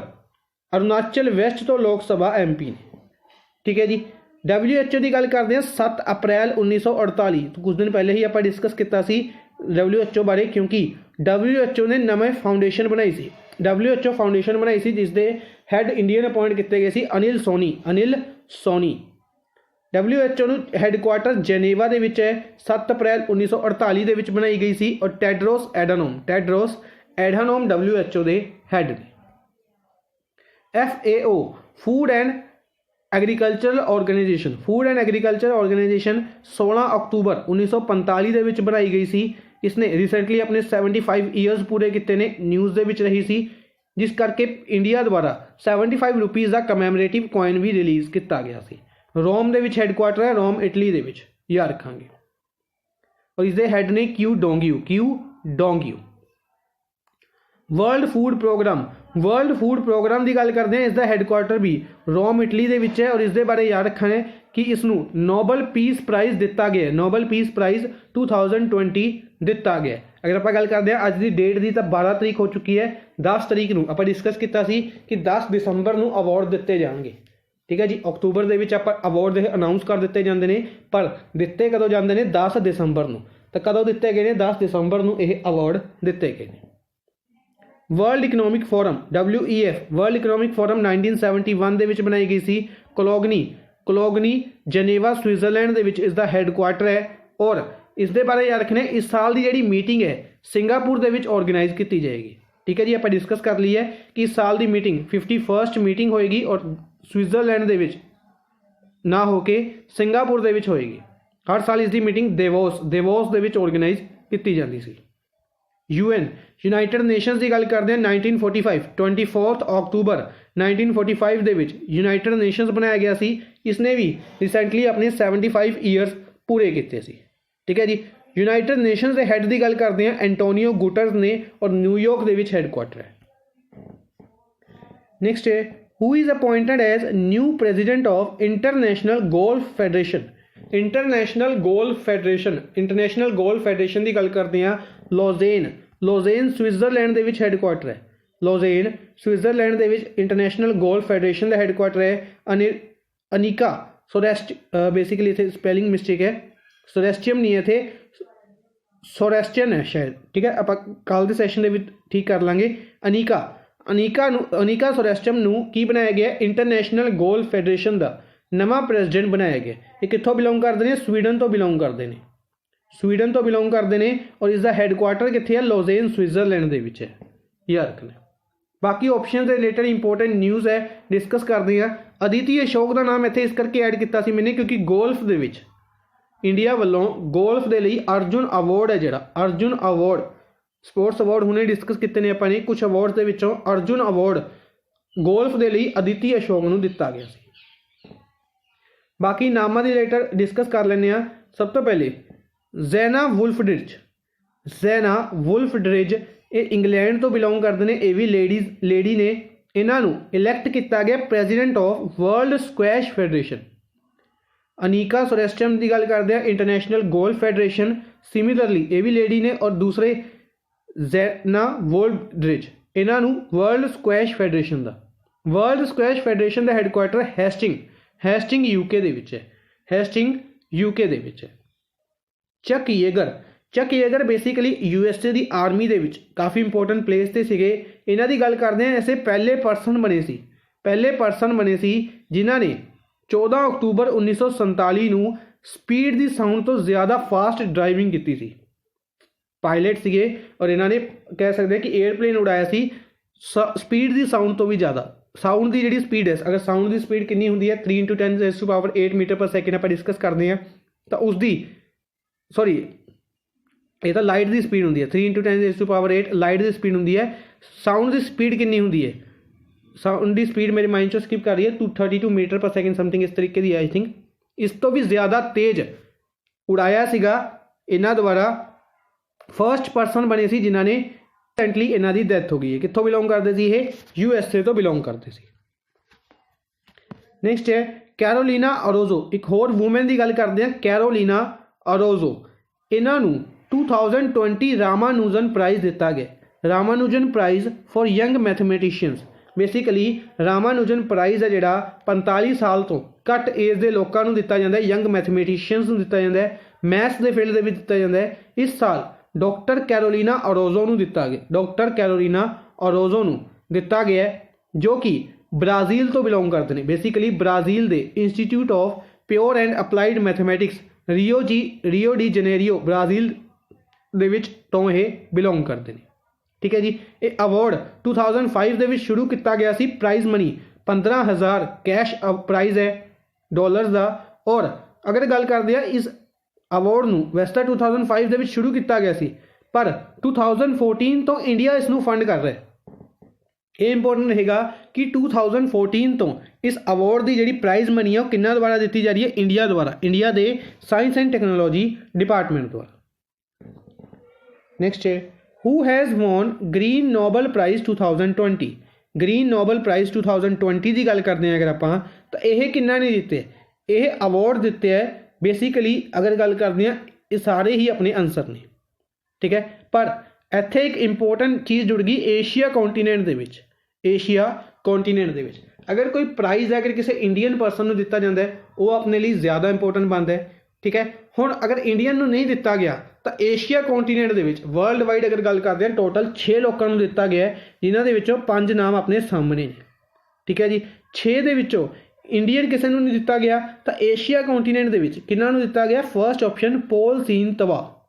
अरुणाचल वेस्ट तो लोक सभा MP ने। ठीक है जी। WHO की गल करते हैं 7 अप्रैल 1948, तो कुछ दिन पहले ही आप डिस्कस किया सी WHO बारे, क्योंकि WHO ने नवे फाउंडेशन बनाई सी। WHO फाउंडेशन बनाई सी जिसके हैड इंडियन अपॉइंट किए गए सी अनिल सोनी। WHO नूं हैडकुआटर जेनेवा दे विच है 7 अप्रैल 1948 दे विच बनाई गई सी और टेड्रोस एडानोम WHO दे हैड ने। FAO food and agriculture organisation 16 अक्तूबर 1945 दे विच बनाई गई सी। इसने रिसेंटली अपने 75 ईयर्स पूरे किए ने, न्यूज़ दे विच रही सी, जिस करके इंडिया द्वारा 75 रुपीज़ का कमैमोरेटिव कॉइन भी रिलीज़ किया गया सी। रोम दे विच हैडकुआटर है, रोम इटली दे विच, याद रखांगे। और इसके हैड ने क्यू डोंगियो। वर्ल्ड फूड प्रोग्राम की गल करते हैं, इसका हैडकुआटर भी रोम इटली दे विच है और इसके बारे याद रखना है कि इसनूं नोबल पीस प्राइज़ दिता गया, नोबल पीस प्राइज़ 2020 दिता गया। अगर आप गल करते हैं अज की डेट की तो 12 तरीक हो चुकी है। 10 तरीक नूं आपां डिस्कस किया सी कि 10 दिसंबर नूं अवार्ड दिते जाएंगे। ठीक है जी। अक्तूबर के विच आपां अवार्ड अनाउंस कर दिते जाते हैं, पर दिते कदों जाते हैं? 10 दिसंबर नूं। तो कदों दिते गए हैं? 10 दिसंबर नूं यह अवार्ड दिते गए हैं। World economic forum WEF world economic forum 1971 ਦੇ ਵਿੱਚ ਬਣਾਈ ਗਈ ਸੀ। ਕੋਲੋਗਨੀ ਜਨੇਵਾ ਸਵਿਟਜ਼ਰਲੈਂਡ ਦੇ ਵਿੱਚ ਇਸ ਦਾ ਹੈੱਡਕੁਆਟਰ ਹੈ। ਔਰ ਇਸ ਦੇ ਬਾਰੇ ਯਾਦ ਰੱਖਣਾ ਇਸ ਸਾਲ ਦੀ ਜਿਹੜੀ ਮੀਟਿੰਗ ਹੈ ਸਿੰਗਾਪੁਰ ਦੇ ਵਿੱਚ ਆਰਗੇਨਾਈਜ਼ ਕੀਤੀ ਜਾਏਗੀ। ਠੀਕ ਹੈ ਜੀ, ਆਪਾਂ ਡਿਸਕਸ ਕਰ ਲਈ ਹੈ ਕਿ ਇਸ ਸਾਲ ਦੀ ਮੀਟਿੰਗ 51st ਮੀਟਿੰਗ ਹੋਏਗੀ ਔਰ ਸਵਿਟਜ਼ਰਲੈਂਡ ਦੇ ਵਿੱਚ ਨਾ ਹੋ ਕੇ ਸਿੰਗਾਪੁਰ ਦੇ ਵਿੱਚ ਹੋਏਗੀ। ਹਰ ਸਾਲ ਇਸ ਦੀ ਮੀਟਿੰਗ ਦੇਵੋਸ ਦੇ ਵਿੱਚ ਆਰਗੇਨਾਈਜ਼ ਕੀਤੀ ਜਾਂਦੀ ਸੀ। UN ਯੂਨਾਈਟਿਡ ਨੇਸ਼ਨਸ ਦੀ ਗੱਲ ਕਰਦੇ ਹਾਂ 1945 24 ਅਕਤੂਬਰ 1945 ਦੇ ਵਿੱਚ ਯੂਨਾਈਟਿਡ ਨੇਸ਼ਨਸ ਬਣਾਇਆ ਗਿਆ ਸੀ। ਇਸਨੇ ਵੀ ਰਿਸੈਂਟਲੀ ਆਪਣੇ 75 ਈਅਰਸ ਪੂਰੇ ਕੀਤੇ ਸੀ। ਠੀਕ ਹੈ ਜੀ, ਯੂਨਾਈਟਿਡ ਨੇਸ਼ਨਸ ਦੇ ਹੈੱਡ ਦੀ ਗੱਲ ਕਰਦੇ ਹਾਂ ਐਂਟੋਨੀਓ ਗੁਟਰਸ ਨੇ ਔਰ ਨਿਊਯਾਰਕ ਦੇ ਵਿੱਚ ਹੈੱਡਕੁਆਟਰ ਹੈ। ਨੈਕਸਟ ਹੈ who is appointed as new president of international golf federation. International golf federation ਦੀ ਗੱਲ ਕਰਦੇ ਹਾਂ ਲੋਜ਼ੇਨ ਸਵਿਟਜ਼ਰਲੈਂਡ ਦੇ ਵਿੱਚ ਹੈੱਡਕੁਆਟਰ ਹੈ। ਲੋਜ਼ੇਨ ਸਵਿਟਜ਼ਰਲੈਂਡ ਦੇ ਵਿੱਚ ਇੰਟਰਨੈਸ਼ਨਲ ਗੋਲਫ ਫੈਡਰੇਸ਼ਨ ਦਾ ਹੈੱਡਕੁਆਟਰ ਹੈ। ਅਨੀਕਾ ਬੇਸਿਕਲੀ ਇੱਥੇ ਸਪੈਲਿੰਗ ਮਿਸਟੇਕ ਹੈ, ਸੋਰੈਸਟੀਅਮ ਨਹੀਂ ਹੈ ਇੱਥੇ, ਸੋਰੈਸਟੀਅਨ ਹੈ ਸ਼ਾਇਦ। ਠੀਕ ਹੈ, ਆਪਾਂ ਕੱਲ੍ਹ ਦੇ ਸੈਸ਼ਨ ਦੇ ਵਿੱਚ ਠੀਕ ਕਰ ਲਾਂਗੇ। ਅਨੀਕਾ ਸੋਰੈਸਟੀਅਮ ਨੂੰ ਕੀ ਬਣਾਇਆ ਗਿਆ ਇੰਟਰਨੈਸ਼ਨਲ ਗੋਲਫ ਫੈਡਰੇਸ਼ਨ ਦਾ ਨਵਾਂ ਪ੍ਰੈਜ਼ੀਡੈਂਟ ਬਣਾਇਆ ਗਿਆ। ਇਹ ਕਿੱਥੋਂ ਬਿਲੋਂਗ ਕਰਦੇ ਨੇ? ਸਵੀਡਨ ਤੋਂ ਬਿਲੋਂਗ ਕਰਦੇ ਨੇ ਔਰ ਇਸ ਦਾ ਹੈੱਡਕੁਆਟਰ ਕਿੱਥੇ ਹੈ? ਲੋਜ਼ੇਨ ਸਵਿਟਜ਼ਰਲੈਂਡ ਦੇ ਵਿੱਚ ਹੈ। ਯਾਦ ਰੱਖਣਾ। ਬਾਕੀ ਆਪਸ਼ਨ ਦੇ ਰਿਲੇਟਡ ਇੰਪੋਰਟੈਂਟ ਨਿਊਜ਼ ਹੈ, ਡਿਸਕਸ ਕਰਦੇ ਹਾਂ। ਅਦਿਤੀ ਅਸ਼ੋਕ ਦਾ ਨਾਮ ਇੱਥੇ ਇਸ ਕਰਕੇ ਐਡ ਕੀਤਾ ਸੀ ਮੈਨੇ ਕਿਉਂਕਿ ਗੋਲਫ ਦੇ ਵਿੱਚ ਇੰਡੀਆ ਵੱਲੋਂ ਗੋਲਫ ਦੇ ਲਈ ਅਰਜੁਨ ਅਵਾਰਡ ਹੈ, ਜਿਹੜਾ ਅਰਜੁਨ ਅਵਾਰਡ ਸਪੋਰਟਸ ਅਵਾਰਡ ਹੁਣੇ ਡਿਸਕਸ ਕੀਤੇ ਨੇ ਆਪਾਂ ਨੇ। ਕੁਝ ਅਵਾਰਡ ਦੇ ਵਿੱਚੋਂ ਅਰਜੁਨ ਅਵਾਰਡ ਗੋਲਫ ਦੇ ਲਈ ਅਦਿਤੀ ਅਸ਼ੋਕ ਨੂੰ ਦਿੱਤਾ ਗਿਆ ਸੀ। ਬਾਕੀ ਨਾਮਾਂ ਦੇ ਰਿਲੇਟਡ ਡਿਸਕਸ ਕਰ ਲੈਂਦੇ ਹਾਂ। ਸਭ ਤੋਂ ਪਹਿਲੇ ਜ਼ੈਨਾ ਵੁਲਫਡਰਿਜ ਇਹ ਇੰਗਲੈਂਡ ਤੋਂ ਬਿਲੋਂਗ ਕਰਦੇ ਨੇ। ਇਹ ਵੀ ਲੇਡੀ ਨੇ। ਇਹਨਾਂ ਨੂੰ ਇਲੈਕਟ ਕੀਤਾ ਗਿਆ president of world squash federation. Anika ਸੋਰੈਸਟੀਅਮ ਦੀ ਗੱਲ ਕਰਦੇ ਆ ਇੰਟਰਨੈਸ਼ਨਲ ਗੋਲਫ ਫੈਡਰੇਸ਼ਨ। ਸਿਮਿਲਰਲੀ ਇਹ ਵੀ ਲੇਡੀ ਨੇ ਔਰ ਦੂਸਰੇ ਜ਼ੈਨਾ ਵੁਲਫਡਰਿਜ ਇਹਨਾਂ ਨੂੰ ਵਰਲਡ ਸਕੁਐਸ਼ ਫੈਡਰੇਸ਼ਨ ਦਾ ਹੈੱਡਕੁਆਟਰ ਹੈਸਟਿੰਗ UK ਦੇ ਵਿੱਚ ਹੈ। ਚੱਕ ਯੇਗਰ ਬੇਸਿਕਲੀ USA ਦੀ ਆਰਮੀ ਦੇ ਵਿੱਚ ਕਾਫੀ ਇੰਪੋਰਟੈਂਟ ਪਲੇਸ 'ਤੇ ਸੀਗੇ। ਇਹਨਾਂ ਦੀ ਗੱਲ ਕਰਦੇ ਹਾਂ ਐਸੇ ਪਹਿਲੇ ਪਰਸਨ ਬਣੇ ਸੀ ਜਿਨ੍ਹਾਂ ਨੇ 14 ਅਕਤੂਬਰ 1947 ਨੂੰ ਸਪੀਡ ਦੀ ਸਾਊਂਡ ਤੋਂ ਜ਼ਿਆਦਾ ਫਾਸਟ ਡਰਾਈਵਿੰਗ ਕੀਤੀ ਸੀ। ਪਾਇਲਟ ਸੀਗੇ ਔਰ ਇਹਨਾਂ ਨੇ ਕਹਿ ਸਕਦੇ ਕਿ ਏਅਰਪਲੇਨ ਉਡਾਇਆ ਸੀ ਸਪੀਡ ਦੀ ਸਾਊਂਡ ਤੋਂ ਵੀ ਜ਼ਿਆਦਾ। ਸਾਊਂਡ ਦੀ ਜਿਹੜੀ ਸਪੀਡ ਹੈ, ਅਗਰ ਸਾਊਂਡ ਦੀ ਸਪੀਡ ਕਿੰਨੀ ਹੁੰਦੀ ਹੈ 3 × 10⁸ ਮੀਟਰ ਪਰ ਸੈਕਿੰਡ ਆਪਾਂ ਡਿਸਕਸ ਕਰਦੇ ਹਾਂ ਤਾਂ ਇਹ ਤਾਂ ਲਾਈਟ ਦੀ ਸਪੀਡ ਹੁੰਦੀ ਹੈ 3 × 10⁸ ਲਾਈਟ ਦੀ ਸਪੀਡ ਹੁੰਦੀ ਹੈ। ਸਾਊਂਡ ਦੀ ਸਪੀਡ ਕਿੰਨੀ ਹੁੰਦੀ ਹੈ? ਸਾਊਂਡ ਦੀ ਸਪੀਡ ਮੇਰੇ ਮਾਈਂਡ 'ਚੋਂ ਸਕਿਪ ਕਰ ਰਹੀ ਹੈ 232 ਮੀਟਰ ਪਰ ਸੈਕਿੰਡ ਸਮਥਿੰਗ ਇਸ ਤਰੀਕੇ ਦੀ ਆਈ ਥਿੰਕ। ਇਸ ਤੋਂ ਵੀ ਜ਼ਿਆਦਾ ਤੇਜ਼ ਉਡਾਇਆ ਸੀਗਾ ਇਹਨਾਂ ਦੁਆਰਾ। ਫਰਸਟ ਪਰਸਨ ਬਣੇ ਸੀ ਜਿਨ੍ਹਾਂ ਨੇ ਰੀਸੈਂਟਲੀ ਇਹਨਾਂ ਦੀ ਡੈਥ ਹੋ ਗਈ ਹੈ। ਕਿੱਥੋਂ ਬਿਲੋਂਗ ਕਰਦੇ ਸੀ? ਇਹ USA ਤੋਂ ਬਿਲੋਂਗ ਕਰਦੇ ਸੀ। ਨੈਕਸਟ ਹੈ ਕੈਰੋਲੀਨਾ ਅਰੋਜ਼ੋ। ਇੱਕ ਹੋਰ ਵੂਮੈਨ ਦੀ ਗੱਲ ਕਰਦੇ ਹਾਂ, ਕੈਰੋਲੀਨਾ ਅਰੋਜ਼ੋ। ਇਹਨਾਂ ਨੂੰ 2020 ਰਾਮਾਨੁਜਨ ਪ੍ਰਾਈਜ਼ ਦਿੱਤਾ ਗਿਆ। Ramanujan prize for young mathematicians. Basically Ramanujan prize ਹੈ ਜਿਹੜਾ 45 ਸਾਲ ਤੋਂ ਘੱਟ ਏਜ ਦੇ ਲੋਕਾਂ ਨੂੰ ਦਿੱਤਾ ਜਾਂਦਾ ਹੈ, ਯੰਗ ਮੈਥਮੈਟੀਸ਼ੀਅਨਸ ਨੂੰ ਦਿੱਤਾ ਜਾਂਦਾ ਹੈ, ਮੈਥਸ ਦੇ ਫੀਲਡ ਦੇ ਵਿੱਚ ਦਿੱਤਾ ਜਾਂਦਾ ਹੈ। ਇਸ ਸਾਲ ਡਾਕਟਰ ਕੈਰੋਲੀਨਾ ਅਰੋਜ਼ੋ ਨੂੰ ਦਿੱਤਾ ਗਿਆ ਜੋ ਕਿ ਬ੍ਰਾਜ਼ੀਲ ਤੋਂ ਬਿਲੋਂਗ ਕਰਦੇ ਨੇ। ਬੇਸਿਕਲੀ ਬ੍ਰਾਜ਼ੀਲ ਦੇ institute of pure and applied mathematics Rio de Janeiro Brazil ਦੇ ਵਿੱਚ ਤੋਂ ਇਹ ਬਿਲੋਂਗ ਕਰਦੇ ਨੇ। ਠੀਕ ਹੈ ਜੀ, ਇਹ ਅਵਾਰਡ 2005 ਦੇ ਵਿੱਚ ਸ਼ੁਰੂ ਕੀਤਾ ਗਿਆ ਸੀ। ਪ੍ਰਾਈਜ਼ ਮਨੀ 15,000 ਕੈਸ਼ ਪ੍ਰਾਈਜ਼ ਹੈ ਡਾਲਰਸ ਦਾ। ਔਰ ਅਗਰ ਗੱਲ ਕਰਦੇ ਆ ਇਸ ਅਵਾਰਡ ਨੂੰ, ਵੈਸੇ ਤਾਂ 2005 ਦੇ ਵਿੱਚ ਸ਼ੁਰੂ ਕੀਤਾ ਗਿਆ ਸੀ ਪਰ 2014 ਤੋਂ ਇੰਡੀਆ ਇਸ ਨੂੰ ਫੰਡ ਕਰ ਰਿਹਾ। ਇਹ ਇੰਪੋਰਟੈਂਟ ਰਹੇਗਾ ਕਿ 2014 ਤੋਂ ਇਸ ਅਵਾਰਡ ਦੀ ਜਿਹੜੀ ਪ੍ਰਾਈਜ਼ ਮਨੀ ਹੈ ਉਹ ਕਿੰਨਾ ਦੁਆਰਾ ਦਿੱਤੀ ਜਾ ਰਹੀ ਹੈ? ਇੰਡੀਆ ਦੁਆਰਾ, ਇੰਡੀਆ ਦੇ ਸਾਇੰਸ ਐਂਡ ਟੈਕਨੋਲੋਜੀ ਡਿਪਾਰਟਮੈਂਟ ਦੁਆਰਾ। ਨੈਕਸਟ ਹੈ who has won green Nobel prize 2020। Green Nobel prize 2020 ਦੀ ਗੱਲ ਕਰਦੇ ਹਾਂ ਅਗਰ ਆਪਾਂ ਤਾਂ ਇਹ ਕਿੰਨਾ ਨੇ ਦਿੱਤੇ? ਇਹ ਅਵਾਰਡ ਦਿੱਤੇ ਹੈ ਬੇਸਿਕਲੀ ਅਗਰ ਗੱਲ ਕਰਦੇ ਹਾਂ ਇਹ ਸਾਰੇ ਹੀ ਆਪਣੇ ਆਨਸਰ ਨੇ। ਠੀਕ ਹੈ, ਪਰ ਇੱਥੇ ਇੱਕ ਇੰਪੋਰਟੈਂਟ ਚੀਜ਼ ਜੁੜ ਗਈ ਏਸ਼ੀਆ ਕੰਟੀਨੈਂਟ ਦੇ ਵਿੱਚ। ਅਗਰ ਕੋਈ ਪ੍ਰਾਈਜ਼ ਹੈ ਅਗਰ ਕਿਸੇ ਇੰਡੀਅਨ ਪਰਸਨ ਨੂੰ ਦਿੱਤਾ ਜਾਂਦਾ ਹੈ ਉਹ ਆਪਣੇ ਲਈ ਜ਼ਿਆਦਾ ਇੰਪੋਰਟੈਂਟ ਬਣਦਾ ਹੈ। ਠੀਕ ਹੈ, ਹੁਣ ਅਗਰ ਇੰਡੀਅਨ ਨੂੰ ਨਹੀਂ ਦਿੱਤਾ ਗਿਆ ਤਾਂ ਏਸ਼ੀਆ ਕੌਂਟੀਨੈਂਟ ਦੇ ਵਿੱਚ ਵਰਲਡ ਵਾਈਡ ਅਗਰ ਗੱਲ ਕਰਦੇ ਹਾਂ ਟੋਟਲ 6 ਲੋਕਾਂ ਨੂੰ ਦਿੱਤਾ ਗਿਆ ਹੈ, ਜਿਨ੍ਹਾਂ ਦੇ ਵਿੱਚੋਂ 5 ਨਾਮ ਆਪਣੇ ਸਾਹਮਣੇ ਨੇ। ਠੀਕ ਹੈ ਜੀ, 6 ਦੇ ਵਿੱਚੋਂ ਇੰਡੀਅਨ ਕਿਸੇ ਨੂੰ ਨਹੀਂ ਦਿੱਤਾ ਗਿਆ, ਤਾਂ ਏਸ਼ੀਆ ਕੌਂਟੀਨੈਂਟ ਦੇ ਵਿੱਚ ਕਿਹਨਾਂ ਨੂੰ ਦਿੱਤਾ ਗਿਆ? ਫਰਸਟ ਆਪਸ਼ਨ ਪੋਲ ਸੀਨ ਤਵਾ।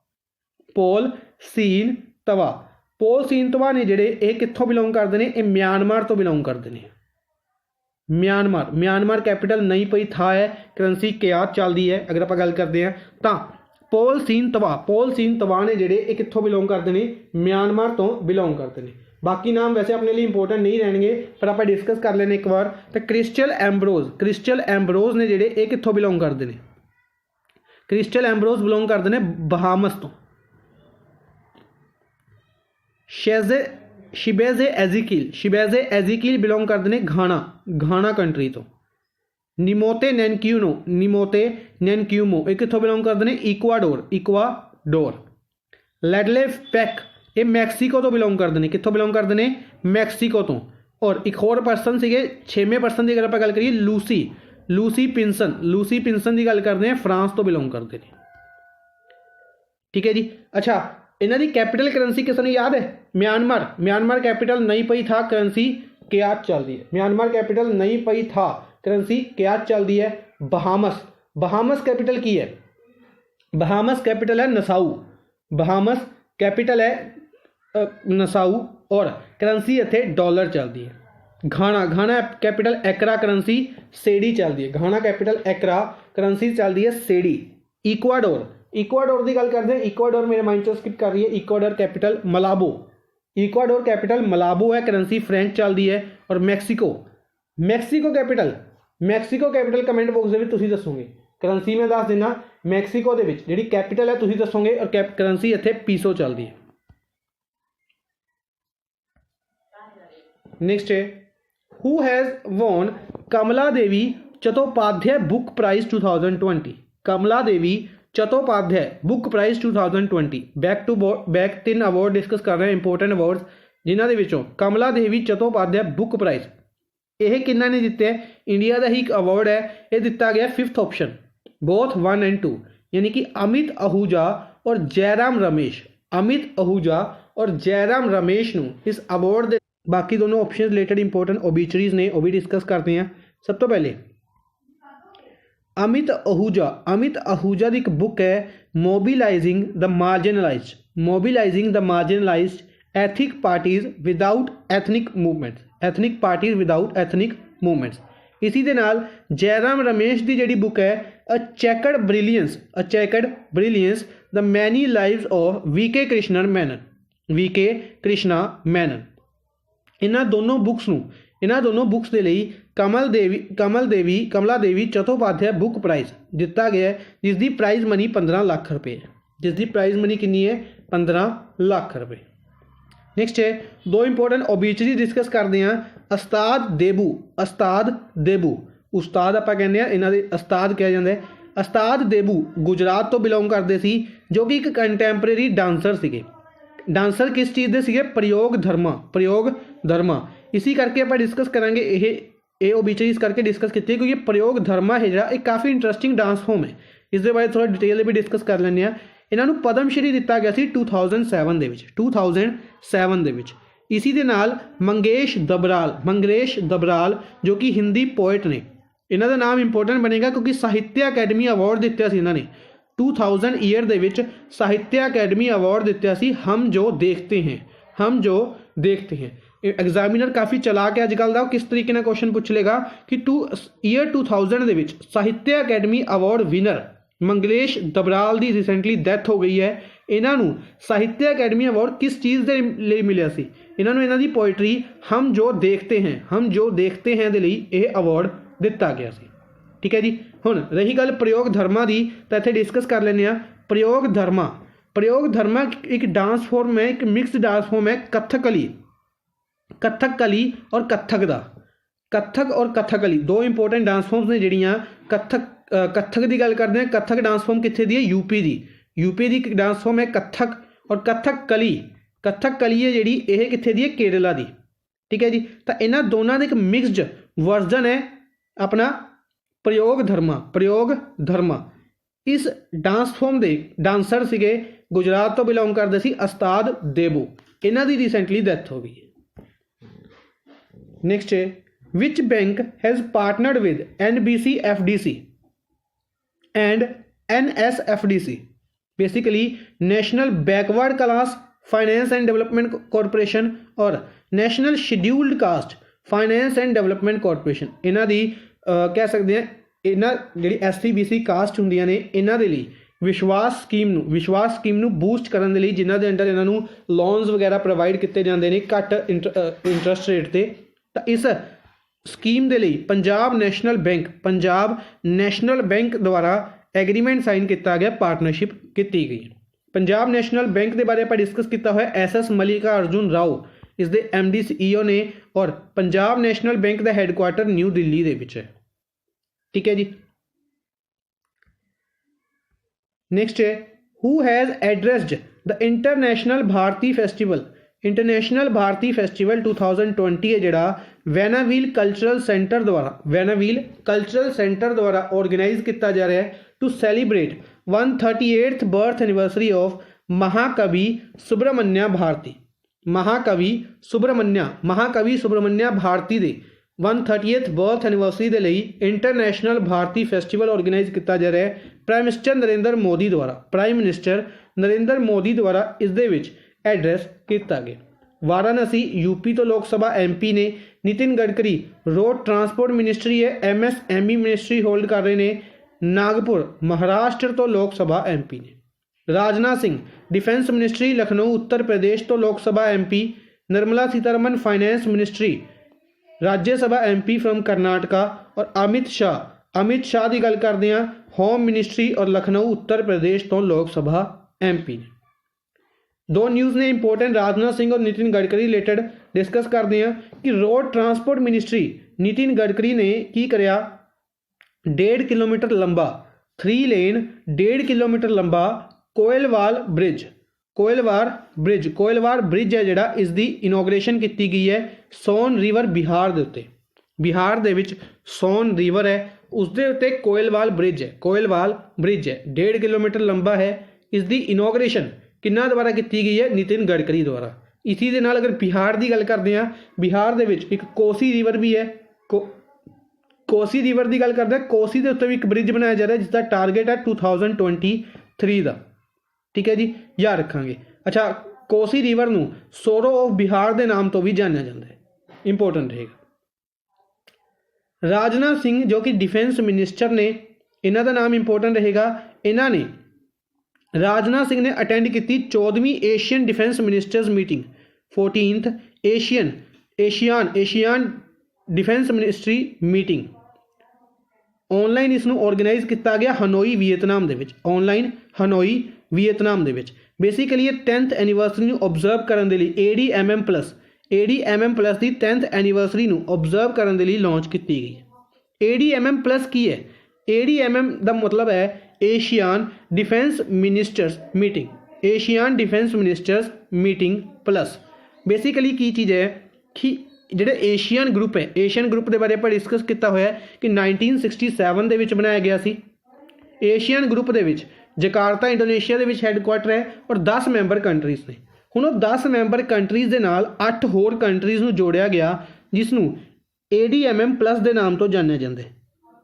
ਪੋਲ ਸੀਨ ਤਵਾ, ਪੋਲ ਸੀਨ ਤਵਾ ਨੇ ਜਿਹੜੇ ਇਹ ਕਿੱਥੋਂ ਬਿਲੋਂਗ ਕਰਦੇ ਨੇ? ਇਹ ਮਿਆਂਮਾਰ ਤੋਂ ਬਿਲੋਂਗ ਕਰਦੇ ਨੇ। ਮਿਆਂਮਾਰ ਕੈਪੀਟਲ ਨਈ ਪਈ ਥਾ ਹੈ, ਕਰੰਸੀ ਕਿਆਤ ਚੱਲਦੀ ਹੈ। ਅਗਰ ਆਪਾਂ ਗੱਲ ਕਰਦੇ ਹਾਂ ਤਾਂ ਪੋਲ ਸੀਨ ਤਵਾ ਨੇ ਜਿਹੜੇ ਇਹ ਕਿੱਥੋਂ ਬਿਲੋਂਗ ਕਰਦੇ ਨੇ? ਮਿਆਂਮਾਰ ਤੋਂ ਬਿਲੋਂਗ ਕਰਦੇ ਨੇ। ਬਾਕੀ ਨਾਮ ਵੈਸੇ ਆਪਣੇ ਲਈ ਇੰਪੋਰਟੈਂਟ ਨਹੀਂ ਰਹਿਣਗੇ, ਪਰ ਆਪਾਂ ਡਿਸਕਸ ਕਰ ਲੈਣੇ ਇੱਕ ਵਾਰ। ਤਾਂ ਕ੍ਰਿਸਟਲ ਐਂਬਰੋਜ਼ ਨੇ ਜਿਹੜੇ ਇਹ ਕਿੱਥੋਂ ਬਿਲੋਂਗ ਕਰਦੇ ਨੇ? ਕ੍ਰਿਸਟਲ ਐਂਬਰੋਜ਼ ਬਿਲੋਂਗ ਕਰਦੇ ਨੇ ਬਹਾਮਸ ਤੋਂ। ਸ਼ਿਬੇਜ਼ੇ ਐਜ਼ੀਕੀਲ ਬਿਲੋਂਗ ਕਰਦੇ ਨੇ ਘਾਣਾ ਕੰਟਰੀ ਤੋਂ। ਨਿਮੋਤੇ ਨੈਨਕਿਊਮੋ ਇਹ ਕਿੱਥੋਂ ਬਿਲੋਂਗ ਕਰਦੇ ਨੇ? ਇਕਵਾਡੋਰ। ਲੈਡਲੇ ਪੈਕ ਇਹ ਮੈਕਸੀਕੋ ਤੋਂ ਬਿਲੋਂਗ ਕਰਦੇ ਨੇ। ਕਿੱਥੋਂ ਬਿਲੋਂਗ ਕਰਦੇ ਨੇ? ਮੈਕਸੀਕੋ ਤੋਂ। ਔਰ ਇੱਕ ਹੋਰ ਪਰਸਨ ਸੀਗੇ 6ਵੇਂ ਪਰਸਨ ਦੀ ਅਗਰ ਆਪਾਂ ਗੱਲ ਕਰੀਏ ਲੂਸੀ ਪਿੰਸਨ ਦੀ ਗੱਲ ਕਰਦੇ ਹਾਂ, ਫਰਾਂਸ ਤੋਂ ਬਿਲੋਂਗ ਕਰਦੇ ਨੇ। ਠੀਕ ਹੈ ਜੀ। ਅੱਛਾ, ਇਹਨਾਂ ਦੀ ਕੈਪੀਟਲ ਕਰੰਸੀ ਕਿਸ ਨੂੰ ਯਾਦ ਹੈ? ਮਿਆਂਮਾਰ ਕੈਪੀਟਲ ਨਈ ਪਈ ਥਾ, ਕਰੰਸੀ ਕਿਆਤ ਚੱਲਦੀ ਹੈ। ਮਿਆਂਮਾਰ ਕੈਪੀਟਲ ਨਈ ਪਈ ਥਾ, ਕਰੰਸੀ ਕਿਆਤ ਚੱਲਦੀ ਹੈ। ਬਹਾਮਸ ਕੈਪੀਟਲ ਕੀ ਹੈ? ਬਹਾਮਸ ਕੈਪੀਟਲ ਹੈ ਨਸਾਊ। ਔਰ ਕਰੰਸੀ ਇੱਥੇ ਡਾਲਰ ਚੱਲਦੀ ਹੈ। ਘਾਣਾ ਕੈਪੀਟਲ ਐਕਰਾ, ਕਰੰਸੀ ਸੇਡੀ ਚੱਲਦੀ ਹੈ। ਘਾਣਾ ਕੈਪੀਟਲ ਐਕਰਾ, ਕਰੰਸੀ ਚੱਲਦੀ ਹੈ ਸੇਡੀ। ਇਕਵਾਡੋਰ ਦੀ ਗੱਲ ਕਰਦੇ ਹਾਂ। ਇਕਵਾਡੋਰ ਮੇਰੇ ਮਾਈਂਡ ਤੋਂ ਸਕਿਪ ਕਰ ਰਹੀ ਹੈ। ਇਕਵਾਡੋਰ ਕੈਪੀਟਲ ਮਲਾਬੋ ਹੈ, ਕਰੰਸੀ ਫ੍ਰੈਂਚ ਚੱਲਦੀ ਹੈ। ਔਰ ਮੈਕਸੀਕੋ ਕੈਪੀਟਲ ਕਮੈਂਟ ਬਾਕਸ ਦੇ ਵਿੱਚ ਤੁਸੀਂ ਦੱਸੋਗੇ। ਕਰੰਸੀ ਮੈਂ ਦੱਸ ਦਿੰਦਾ, ਮੈਕਸੀਕੋ ਦੇ ਵਿੱਚ ਜਿਹੜੀ ਕੈਪੀਟਲ ਹੈ ਤੁਸੀਂ ਦੱਸੋਗੇ, ਔਰ ਕਰੰਸੀ ਇੱਥੇ ਪੀਸੋ ਚੱਲਦੀ ਹੈ। नेक्स्ट है, who has won Kamala Devi Chattopadhyay book prize 2020? Kamala Devi Chattopadhyay book prize 2020 back to back 3 award discuss कर रहे हैं, इंपोर्टेंट अवार्ड्स जिन्हों के विचों कमला देवी चट्टोपाध्याय बुक प्राइज यह किन्ना ने दिते है? इंडिया का ही एक अवार्ड है, ये दिता गया 5th ऑप्शन बोथ 1 and 2, यानी कि अमित आहूजा और जयराम रमेश नूं इस अवार्ड दे। बाकी दोनों ऑप्शन रिलेटेड इंपोर्टेंट ओबीचरीज ने, वो भी डिस्कस करते हैं। सब तो पहले अमित आहूजा की एक बुक है mobilising the marginalised ethic parties without ethnic movements. इसी दे नाल जयराम रमेश की जिहड़ी बुक है a chequered brilliance the many lives of VK Krishna Menon. इन्हां दोनों बुक्स के लिए कमला देवी चट्टोपाध्याय बुक प्राइज दिता गया है, जिसकी प्राइज मनी 15 लाख रुपये है। जिसकी प्राइज मनी कितनी है? 15 लाख रुपये। नेक्स्ट है, दो इंपोर्टेंट ओबीचरी डिस्कस करते हैं। उस्ताद देबू उस्ताद आप कहते हैं, इन्हों के उस्ताद कहा जाता है। उस्ताद देबू गुजरात तो बिलोंग करते सी, जो कि एक कंटैंपरेरी डांसर सीगे। डांसर किस चीज़ के सीगे? प्रयोग धर्मा। इसी करके आप डिस्कस करांगे, ये ओबीचरीज करके डिस्कस की, क्योंकि प्रयोग धर्मा है जो एक काफ़ी इंटरस्टिंग डांस फॉर्म है। इस बारे थोड़ा डिटेल भी डिस्कस कर लें। इन्हों पद्म श्री दिता गया सी 2007 दे विच। इसी दे नाल मंगेश दबराल जो कि हिंदी पोएट ने, इन्हों का नाम इंपोर्टेंट बनेगा क्योंकि साहित्य अकैडमी अवार्ड दिता सी इन्होंने 2000 ईयर दे विच साहित्य अकैडमी अवार्ड दिता सी हम जो देखते हैं। एग्जामिनर काफ़ी चला के अजकल का किस तरीके ना क्वेश्चन पूछ लेगा कि 2000 दे विच साहित्य अकैडमी अवार्ड विनर मंगलेश दबराल की रिसेंटली डैथ हो गई है। इन्हों साहित्य अकैडमी अवार्ड किस चीज़ के लिए मिले सी? इन्हों इन्हों की पोइट्री हम जो देखते हैं दे लई यह अवार्ड दिता गया सी। ठीक है जी। हुण रही गल प्रयोग धर्मा की, तो इत्थे डिस्कस कर लेने। प्रयोग धर्मा एक डांस फॉर्म है, एक मिक्सड डांस फॉर्म है कथकली और कथकली दो इंपोर्टेंट डांस फॉर्म्स ने जिहड़ियां। कथक की गल करते हैं, कथक डांस फॉर्म कित्थे दी है? यूपी की डांस फॉर्म है कथक। और कथकली है जिहड़ी यह कित्थे दी है? केरला दी। ठीक है जी। तो इन्हां दोनों का एक मिक्सड वर्जन है अपना प्रयोग धर्मा। इस डांस फॉर्म के डांसर सीगे गुजरात तो बिलोंग करते सी उस्ताद देबो, इन्हां दी रिसेंटली डेथ हो गई। नेक्स्ट है which bank has partnered with NBCFDC and NSFDC, basically national backward class finance and development corporation और national scheduled caste finance and development corporation, इन्हां दी कह सकते हैं इन्हां जिहड़ी SC BC कास्ट हुंदियां ने इन्हां दे लई विश्वास स्कीम नूं बूस्ट करन दे लई जिन्हां दे अंडर इन्हां नूं लोन्स वगैरह प्रोवाइड किए जाते हैं घट इंटरस्ट रेट ते, तो इस स्कीम के लिए पंजाब नैशनल बैंक द्वारा एग्रीमेंट साइन किया गया, पार्टनरशिप की गई। पंजाब नैशनल बैंक के बारे आप डिस्कस किया हुआ SS मल्लिका अर्जुन राव इसके MD CEO ने, और पंजाब नैशनल बैंक का हैडकुआटर न्यू दिल्ली के विच है। ठीक है जी। नेक्स्ट है who has addressed the international Bharati festival 2020 है जिहड़ा वैनावील कल्चरल सेंटर द्वारा ऑर्गेनाइज किया जा रहा है to celebrate 138th birth anniversary of Mahakavi Subramania Bharati. Mahakavi Subramania Bharati दे 130th बर्थ एनिवर्सरी के लिए इंटरनेशनल भारती फेस्टिवल ऑर्गेनाइज किया जा रहा है प्राइम मिनिस्टर नरेंद्र मोदी द्वारा इस दे विच एड्रैस किया गया। वाराणसी यूपी तो लोक सभा MP ने, Nitin Gadkari road transport ministry है MSME मिनिस्ट्री होल्ड कर रहे हैं, नागपुर महाराष्ट्र तो लोक सभा MP ने। राजनाथ सिंह डिफेंस मिनिस्ट्री लखनऊ उत्तर प्रदेश तो लोक सभा MP, Nirmala Sitharaman finance ministry Rajya Sabha MP from Karnataka, और अमित शाह की गल करते हैं होम मिनिस्ट्री और लखनऊ उत्तर प्रदेश तो लोक सभा MP ने। दो न्यूज़ ने इंपॉर्टेंट राजनाथ सिंह और नितिन गडकरी रिलेटेड डिस्कस करते हैं कि road transport ministry Nitin Gadkari ने की कराया 1.5 किलोमीटर लंबा 3 लेन 1.5 किलोमीटर लंबा कोयलवार ब्रिज है जिहड़ा इसकी इनोग्रेशन की गई है सोन रिवर बिहार के उत्ते। बिहार दे विच सोन रिवर है उसके उत्ते कोयलवार ब्रिज है 1.5 किलोमीटर लंबा है। इसकी इनोग्रेशन किन्ना द्वारा की गई है? नितिन गडकरी द्वारा। इसी दे नाल अगर बिहार की गल करते हैं, बिहार दे विच एक कोसी रिवर भी है, कोसी रिवर की गल करते हैं, कोसी के उत्ते भी एक ब्रिज बनाया जा रहा है जिसका टारगेट है 2023 का। ठीक है जी, याद रखांगे। अच्छा, कोसी रिवर नूं सोरो ऑफ बिहार के नाम तो भी जाना जाता है, इंपोर्टेंट रहेगा। राजनाथ सिंह जो कि डिफेंस मिनिस्टर ने, इन्हों का नाम इंपोर्टेंट रहेगा। इन्होंने राजनाथ सिंह ने अटेंड की 14वीं Asian defence ministers meeting 14th ASEAN defence ministry meeting online इसनूं ऑर्गेनाइज किया गया हनोई वियतनाम दे विच। ऑनलाइन हनोई वियतनाम दे विच बेसिकली 10th एनिवर्सरी ऑबजर्व करने के लिए ADMM प्लस की 10th एनिवर्सरी ऑबजर्व करने के लिए लॉन्च की गई। ADMM प्लस की है? ADMM का मतलब है ASEAN defence ministers meeting, ASEAN defence ministers meeting plus. Basically की चीज़ है कि जो एशियन ग्रुप है, एशियन ग्रुप के बारे पर डिस्कस किया हुआ है कि 1967 के बनाया गया सी। एशियन ग्रुप के जकार्ता इंडोनेशिया के हैडकुआटर है और 10 मैंबर कंट्रीज़ ने। हुण 10 मैंबर कंट्रीज़ के नाल 8 होर कंट्रीज़ नूं जोड़िया गया जिसनों ADMM प्लस के नाम तो जाने जाते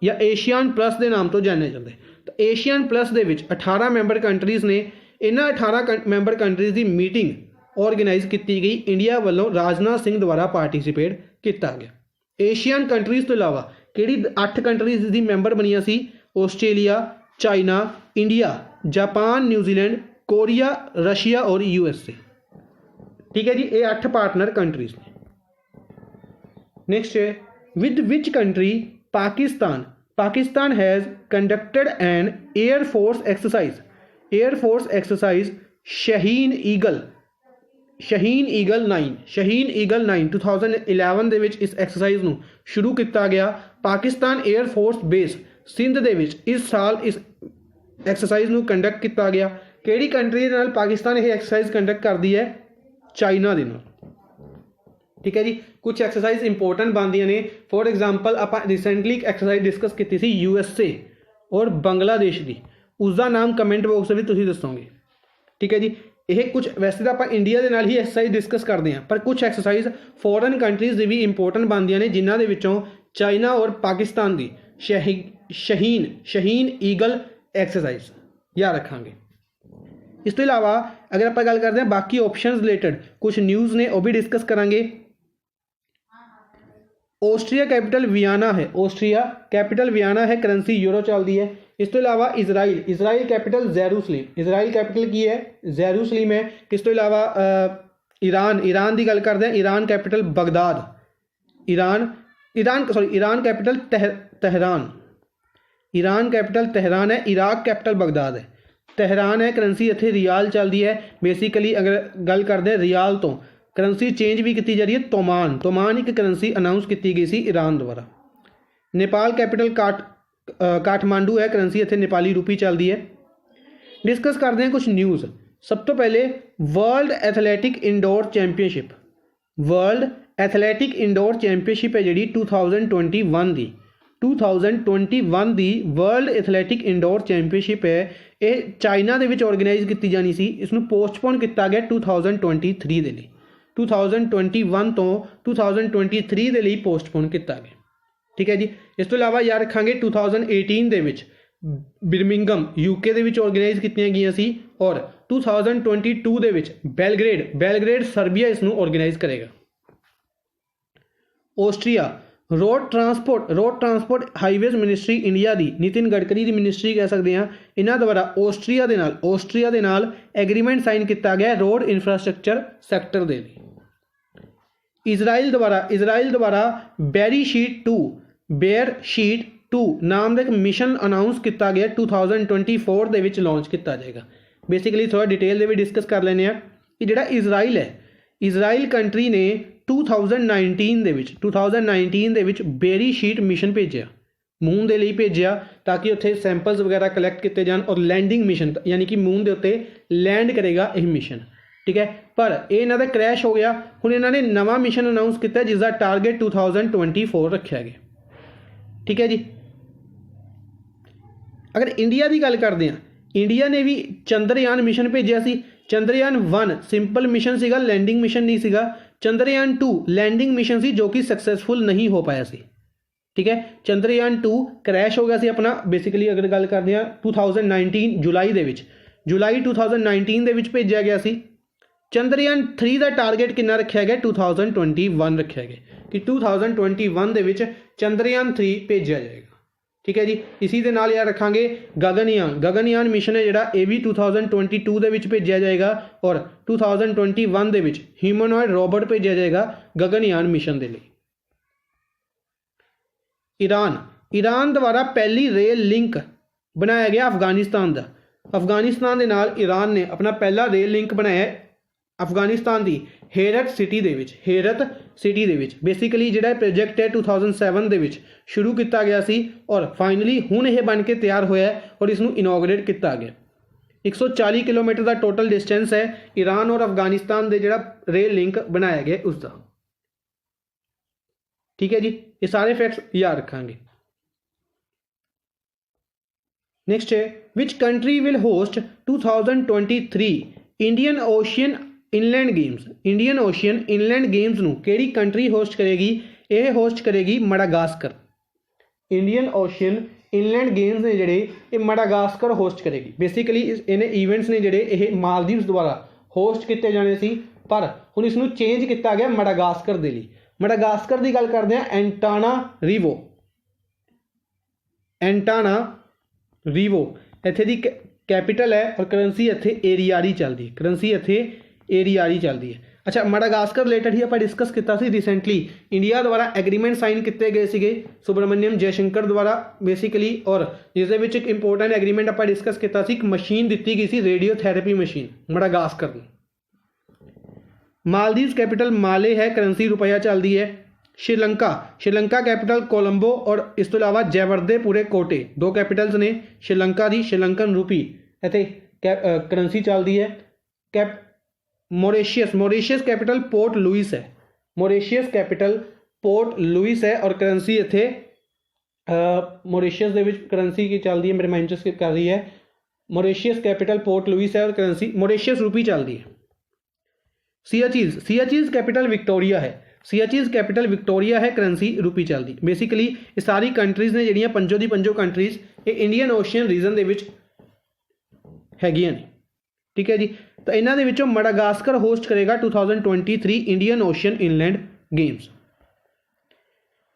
या एशियन प्लस के नाम तो जाने जाते। तो एशियन प्लस के 18 मैंबर कंट्रीज़ ने। इन्हां 18 मैंबर कंट्रीज़ की मीटिंग ऑर्गेनाइज की गई, इंडिया वालों राजनाथ सिंह द्वारा पार्टिसिपेट किया गया। एशियन कंट्रीज़ तो इलावा किहड़ी 8 कंट्रीज़ की मैंबर बनिया सी? Australia, China, India, Japan, New Zealand, Korea, Russia और USA। ठीक है जी, ये 8 पार्टनर कंट्रीज़ ने। नेक्स्ट है with which country Pakistan has conducted an air force exercise Shaheen eagle 9 2011 ਦੇ ਵਿੱਚ इस एक्सरसाइज ਨੂੰ शुरू किया गया। पाकिस्तान एयरफोर्स बेस सिंध ਦੇ ਵਿੱਚ इस साल इस एक्सरसाइज ਨੂੰ कंडक्ट किया गया। ਕਿਹੜੀ कंट्री ਦੇ ਨਾਲ पाकिस्तान ये एक्सरसाइज कंडक्ट करती है? चाइना ਦੇ ਨਾਲ। ठीक है जी, कुछ एक्सरसाइज इंपोर्टेंट बनदियां ने। फॉर एग्जाम्पल आप रिसेंटली एक एक्सरसाइज डिस्कस की थी USA और बांग्लादेश की, उसका नाम कमेंट बॉक्स में तुसीं दसोगे। ठीक है जी। ਇਹ ਕੁਝ ਵੈਸੇ ਤਾਂ ਆਪਾਂ ਇੰਡੀਆ ਦੇ ਨਾਲ ਹੀ ਐਕਸਰਸਾਈਜ਼ ਡਿਸਕਸ ਕਰਦੇ ਹਾਂ, ਪਰ ਕੁਝ ਐਕਸਰਸਾਈਜ਼ ਫੋਰਨ ਕੰਟਰੀਜ਼ ਦੀ ਵੀ ਇੰਪੋਰਟੈਂਟ ਬਣਦੀਆਂ ਨੇ, ਜਿਨ੍ਹਾਂ ਦੇ ਵਿੱਚੋਂ ਚਾਈਨਾ ਔਰ ਪਾਕਿਸਤਾਨ ਦੀ ਸ਼ਹੀਨ ਈਗਲ ਐਕਸਰਸਾਈਜ਼ ਯਾਦ ਰੱਖਾਂਗੇ। ਇਸ ਤੋਂ ਇਲਾਵਾ ਅਗਰ ਆਪਾਂ ਗੱਲ ਕਰਦੇ ਹਾਂ ਬਾਕੀ ਆਪਸ਼ਨਸ ਰਿਲੇਟਡ ਕੁਝ ਨਿਊਜ਼ ਨੇ, ਉਹ ਵੀ ਡਿਸਕਸ ਕਰਾਂਗੇ। ਆਸਟਰੀਆ ਕੈਪੀਟਲ ਵਿਆਨਾ ਹੈ, ਆਸਟਰੀਆ ਕੈਪੀਟਲ ਵਿਆਨਾ ਹੈ, ਕਰੰਸੀ ਯੂਰੋ ਚੱਲਦੀ ਹੈ। ਇਸ ਤੋਂ ਇਲਾਵਾ ਇਜ਼ਰਾਈਲ ਕੈਪੀਟਲ ਜ਼ੈਰੂਸਲਮ, ਇਜ਼ਰਾਈਲ ਕੈਪੀਟਲ ਕੀ ਹੈ? ਜ਼ੈਰੂਸਲਮ ਹੈ। ਇਸ ਤੋਂ ਇਲਾਵਾ ਈਰਾਨ ਦੀ ਗੱਲ ਕਰਦੇ ਹਾਂ, Iran capital Baghdad, Iran capital Tehran, Iran capital Tehran ਹੈ। ਇਰਾਕ ਕੈਪੀਟਲ ਬਗਦਾਦ ਹੈ, ਤਹਿਰਾਨ ਹੈ। ਕਰੰਸੀ ਇੱਥੇ ਰਿਆਲ ਚੱਲਦੀ ਹੈ। ਬੇਸਿਕਲੀ ਅਗਰ ਗੱਲ ਕਰਦੇ ਹਾਂ ਰਿਆਲ ਤੋਂ ਕਰੰਸੀ ਚੇਂਜ ਵੀ ਕੀਤੀ ਜਾ ਰਹੀ ਹੈ ਤੋਮਾਨ ਇੱਕ ਕਰੰਸੀ ਅਨਾਊਂਸ ਕੀਤੀ ਗਈ ਸੀ ਈਰਾਨ ਦੁਆਰਾ। ਨੇਪਾਲ ਕੈਪੀਟਲ ਕਾਠਮਾਂਡੂ ਹੈ, ਕਰੰਸੀ ਇੱਥੇ ਨੇਪਾਲੀ ਰੂਪੀ ਚੱਲਦੀ ਹੈ। ਡਿਸਕਸ ਕਰਦੇ ਹਾਂ ਕੁਝ ਨਿਊਜ਼। ਸਭ ਤੋਂ ਪਹਿਲੇ ਵਰਲਡ ਐਥਲੈਟਿਕ ਇੰਡੋਰ ਚੈਂਪੀਅਨਸ਼ਿਪ ਹੈ ਜਿਹੜੀ 2021 ਦੀ ਵਰਲਡ ਐਥਲੈਟਿਕ ਇੰਡੋਰ ਚੈਂਪੀਅਨਸ਼ਿਪ ਹੈ। ਇਹ ਚਾਈਨਾ ਦੇ ਵਿੱਚ ਆਰਗੇਨਾਈਜ਼ ਕੀਤੀ ਜਾਣੀ ਸੀ, ਇਸ ਨੂੰ ਪੋਸਟਪੋਨ ਕੀਤਾ ਗਿਆ 2023 ਦੇ ਲਈ। 2021 ਤੋਂ 2023 ਦੇ ਲਈ ਪੋਸਟਪੋਨ ਕੀਤਾ ਗਿਆ, ਠੀਕ ਹੈ ਜੀ। ਇਸ ਤੋਂ ਇਲਾਵਾ ਯਾਦ ਰੱਖਾਂਗੇ 2018 ਦੇ ਵਿੱਚ ਬਰਮਿੰਗਮ UK ਦੇ ਵਿੱਚ ਆਰਗੇਨਾਈਜ਼ ਕੀਤੀਆਂ ਗਈਆਂ ਸੀ, ਔਰ 2022 ਦੇ ਵਿੱਚ ਬੈਲਗ੍ਰੇਡ ਸਰਬੀਆ ਇਸ ਨੂੰ ਆਰਗੇਨਾਈਜ਼ ਕਰੇਗਾ। Austria road transport highways ministry India ਦੀ, ਨਿਤਿਨ ਗਡਕਰੀ ਦੀ ਮਿਨਿਸਟਰੀ ਕਹਿ ਸਕਦੇ ਹਾਂ, ਇਹਨਾਂ ਦੁਆਰਾ ਆਸਟਰੀਆ ਦੇ ਨਾਲ ਐਗਰੀਮੈਂਟ ਸਾਈਨ ਕੀਤਾ ਗਿਆ ਰੋਡ ਇਨਫਰਾਸਟ੍ਰਕਚਰ ਸੈਕਟਰ ਦੇ ਲਈ। ਇਜ਼ਰਾਈਲ ਦੁਆਰਾ ਬੇਅਰ ਸ਼ੀਟ 2 ਨਾਮ ਦਾ ਇੱਕ ਮਿਸ਼ਨ ਅਨਾਊਂਸ ਕੀਤਾ ਗਿਆ 2024 ਦੇ ਵਿੱਚ ਲਾਂਚ ਕੀਤਾ ਜਾਏਗਾ। ਬੇਸਿਕਲੀ ਥੋੜ੍ਹਾ ਡਿਟੇਲ ਦੇ ਵੀ ਡਿਸਕਸ ਕਰ ਲੈਂਦੇ ਹਾਂ ਕਿ ਜਿਹੜਾ ਇਜ਼ਰਾਈਲ ਕੰਟਰੀ ਨੇ 2019 ਦੇ ਵਿੱਚ ਬੇਰੀ ਸ਼ੀਟ ਮਿਸ਼ਨ ਭੇਜਿਆ, ਮੂਨ ਦੇ ਲਈ ਭੇਜਿਆ, ਤਾਂ ਕਿ ਉੱਥੇ ਸੈਂਪਲਸ ਵਗੈਰਾ ਕਲੈਕਟ ਕੀਤੇ ਜਾਣ, ਔਰ ਲੈਂਡਿੰਗ ਮਿਸ਼ਨ ਯਾਨੀ ਕਿ ਮੂਨ ਦੇ ਉੱਤੇ ਲੈਂਡ ਕਰੇਗਾ ਇਹ ਮਿਸ਼ਨ, ਠੀਕ ਹੈ। ਪਰ ਇਹ ਇਹਨਾਂ ਦਾ ਕ੍ਰੈਸ਼ ਹੋ ਗਿਆ। ਹੁਣ ਇਹਨਾਂ ਨੇ ਨਵਾਂ ਮਿਸ਼ਨ ਅਨਾਊਂਸ ਕੀਤਾ ਜਿਸ ਦਾ ਟਾਰਗੇਟ 2024 ਰੱਖਿਆ ਗਿਆ, ਠੀਕ ਹੈ ਜੀ। ਅਗਰ ਇੰਡੀਆ ਦੀ ਗੱਲ ਕਰਦੇ ਹਾਂ, ਇੰਡੀਆ ਨੇ ਵੀ ਚੰਦਰਯਾਨ ਮਿਸ਼ਨ ਭੇਜਿਆ ਸੀ। ਚੰਦਰਯਾਨ 1 ਸਿੰਪਲ ਮਿਸ਼ਨ ਸੀਗਾ, ਲੈਂਡਿੰਗ ਮਿਸ਼ਨ ਨਹੀਂ ਸੀਗਾ। ਚੰਦਰਯਾਨ 2 ਲੈਂਡਿੰਗ ਮਿਸ਼ਨ ਸੀ ਜੋ ਕਿ ਸਕਸੈਸਫੁਲ ਨਹੀਂ ਹੋ ਪਾਇਆ ਸੀ, ਠੀਕ ਹੈ। ਚੰਦਰਯਾਨ 2 ਕ੍ਰੈਸ਼ ਹੋ ਗਿਆ ਸੀ ਆਪਣਾ। ਬੇਸਿਕਲੀ ਅਗਰ ਗੱਲ ਕਰਦੇ ਹਾਂ 2019 ਜੁਲਾਈ 2019 ਦੇ ਵਿੱਚ ਭੇਜਿਆ ਗਿਆ ਸੀ। ਚੰਦਰਯਾਨ 3 ਦਾ ਟਾਰਗੇਟ ਕਿੰਨਾ ਰੱਖਿਆ ਗਿਆ? 2021 ਰੱਖਿਆ ਗਿਆ ਕਿ 2021 ਦੇ ਵਿੱਚ ਚੰਦਰਯਾਨ 3 ਭੇਜਿਆ ਜਾਏਗਾ, ਠੀਕ ਹੈ ਜੀ। ਇਸੀ ਦੇ ਨਾਲ ਯਾਦ ਰੱਖਾਂਗੇ ਗਗਨਯਾਨ ਮਿਸ਼ਨ ਹੈ ਜਿਹੜਾ ਇਹ ਵੀ 2022 ਦੇ ਵਿੱਚ ਭੇਜਿਆ ਜਾਏਗਾ, ਔਰ 2021 ਦੇ ਵਿੱਚ ਹਿਊਮਨੋਇਡ ਰੋਬੋਟ ਭੇਜਿਆ ਜਾਏਗਾ ਗਗਨਯਾਨ ਮਿਸ਼ਨ ਦੇ ਲਈ। ਈਰਾਨ ਦੁਆਰਾ ਪਹਿਲੀ ਰੇਲ ਲਿੰਕ ਬਣਾਇਆ ਗਿਆ ਅਫਗਾਨਿਸਤਾਨ ਦੇ ਨਾਲ ਈਰਾਨ ਨੇ ਆਪਣਾ ਪਹਿਲਾ ਰੇਲ ਲਿੰਕ ਬਣਾਇਆ ਅਫਗਾਨਿਸਤਾਨ ਦੀ ਹੇਰਤ ਸਿਟੀ ਦੇ ਵਿੱਚ। ਬੇਸਿਕਲੀ ਜਿਹੜਾ ਪ੍ਰੋਜੈਕਟ ਹੈ 2007 ਦੇ ਵਿੱਚ ਸ਼ੁਰੂ ਕੀਤਾ ਗਿਆ ਸੀ, ਔਰ ਫਾਈਨਲੀ ਹੁਣ ਇਹ ਬਣ ਕੇ ਤਿਆਰ ਹੋਇਆ ਔਰ ਇਸ ਨੂੰ ਇਨੋਗਰੇਟ ਕੀਤਾ ਗਿਆ। 140 ਕਿਲੋਮੀਟਰ ਦਾ ਟੋਟਲ ਡਿਸਟੈਂਸ ਹੈ ਈਰਾਨ ਔਰ ਅਫਗਾਨਿਸਤਾਨ ਦੇ ਜਿਹੜਾ ਰੇਲ ਲਿੰਕ ਬਣਾਇਆ ਗਿਆ ਉਸ ਦਾ, ਠੀਕ ਹੈ ਜੀ। ਇਹ ਸਾਰੇ ਫੈਕਟਸ ਯਾਦ ਰੱਖਾਂਗੇ। ਨੈਕਸਟ ਹੈ which country will host 2023 Indian Ocean island games ਨੂੰ ਕਿਹੜੀ ਕੰਟਰੀ ਹੋਸਟ ਕਰੇਗੀ? ਇਹ ਹੋਸਟ ਕਰੇਗੀ Madagascar. Indian Ocean island games ਨੇ ਜਿਹੜੇ ਇਹ ਮਡਾਗਾਸਕਰ ਹੋਸਟ ਕਰੇਗੀ। ਬੇਸਿਕਲੀ ਇਹਨੇ ਈਵੈਂਟਸ ਨੇ ਜਿਹੜੇ ਇਹ ਮਾਲਦੀਵਸ ਦੁਆਰਾ ਹੋਸਟ ਕੀਤੇ ਜਾਣੇ ਸੀ, ਪਰ ਹੁਣ ਇਸ ਨੂੰ ਚੇਂਜ ਕੀਤਾ ਗਿਆ ਮਡਾਗਾਸਕਰ ਦੇ ਲਈ। ਮਡਾਗਾਸਕਰ ਦੀ ਗੱਲ ਕਰਦੇ ਹਾਂ ਐਂਟਾਨਾ ਰੀਵੋ ਇੱਥੇ ਦੀ ਕੈਪੀਟਲ ਹੈ, ਔਰ ਕਰੰਸੀ ਇੱਥੇ ਏਰੀਆਰੀ ਚੱਲਦੀ ਹੈ। ਅੱਛਾ, ਮਡਾਗਾਸਕਰ ਰਿਲੇਟਡ ਹੀ ਆਪਾਂ ਡਿਸਕਸ ਕੀਤਾ ਸੀ ਰੀਸੈਂਟਲੀ। ਇੰਡੀਆ ਦੁਆਰਾ ਐਗਰੀਮੈਂਟ ਸਾਈਨ ਕੀਤੇ ਗਏ ਸੀਗੇ ਸੁਬਰਮਨਿਅਮ ਜੈਸ਼ੰਕਰ ਦੁਆਰਾ ਬੇਸਿਕਲੀ, ਔਰ ਜਿਸ ਦੇ ਵਿੱਚ ਇੱਕ ਇੰਪੋਰਟੈਂਟ ਐਗਰੀਮੈਂਟ ਆਪਾਂ ਡਿਸਕਸ ਕੀਤਾ ਸੀ। ਇੱਕ ਮਸ਼ੀਨ ਦਿੱਤੀ ਗਈ ਸੀ ਰੇਡੀਓਥੈਰੇਪੀ ਮਸ਼ੀਨ ਮਡਾਗਾਸਕਰ ਨੂੰ। ਮਾਲਦੀਵਸ ਕੈਪੀਟਲ ਮਾਲੇ ਹੈ, ਕਰੰਸੀ ਰੁਪਇਆ ਚੱਲਦੀ ਹੈ। ਸ਼੍ਰੀਲੰਕਾ ਕੈਪੀਟਲ ਕੋਲੰਬੋ, ਔਰ ਇਸ ਤੋਂ ਇਲਾਵਾ ਜੈਵਰਦੇ ਪੂਰੇ ਕੋਟੇ, ਦੋ ਕੈਪੀਟਲਸ ਨੇ ਸ਼੍ਰੀਲੰਕਾ ਦੀ। ਸ਼੍ਰੀਲੰਕਨ ਰੂਪੀ ਇੱਥੇ ਕਰੰਸੀ ਚੱਲਦੀ ਹੈ। ਮੋਰੀਸ਼ੀਅਸ ਕੈਪੀਟਲ ਪੋਰਟ ਲੂਇਸ ਹੈ, ਔਰ ਕਰੰਸੀ ਇੱਥੇ ਮੋਰੀਸ਼ੀਅਸ ਦੇ ਵਿੱਚ ਕਰੰਸੀ ਕੀ ਚੱਲਦੀ ਹੈ ਮੇਰੇ ਮਾਈਂਡ 'ਚ ਸਕਿਪ ਕਰ ਰਹੀ ਹੈ। ਮੋਰੀਸ਼ੀਅਸ कैपिटल पोर्ट लुइस है और करेंसी मॉरिशस रूपी चलती है। सियाचीज कैपिटल विक्टोरिया है। सियाचीज कैपिटल विक्टोरिया है, करेंसी रूपी चलती। बेसिकली ये सारी कंट्रीज़ ने ਜਿਹੜੀਆਂ ਪੰਜੋ ਦੀ ਪੰਜੋ ਕੰਟਰੀਜ਼ ਇਹ ਇੰਡੀਅਨ ਓਸ਼ੀਅਨ ਰੀजन ਦੇ ਵਿੱਚ ਹੈਗੀਆਂ ਨੇ। ਠੀਕ ਹੈ ਜੀ। ਤਾਂ ਇਹਨਾਂ ਦੇ ਵਿੱਚੋਂ ਮਡਾਗਾਸਕਰ ਹੋਸਟ ਕਰੇਗਾ 2023 ਇੰਡੀਅਨ ਓਸ਼ੀਅਨ ਇਨਲੈਂਡ ਗੇम्स।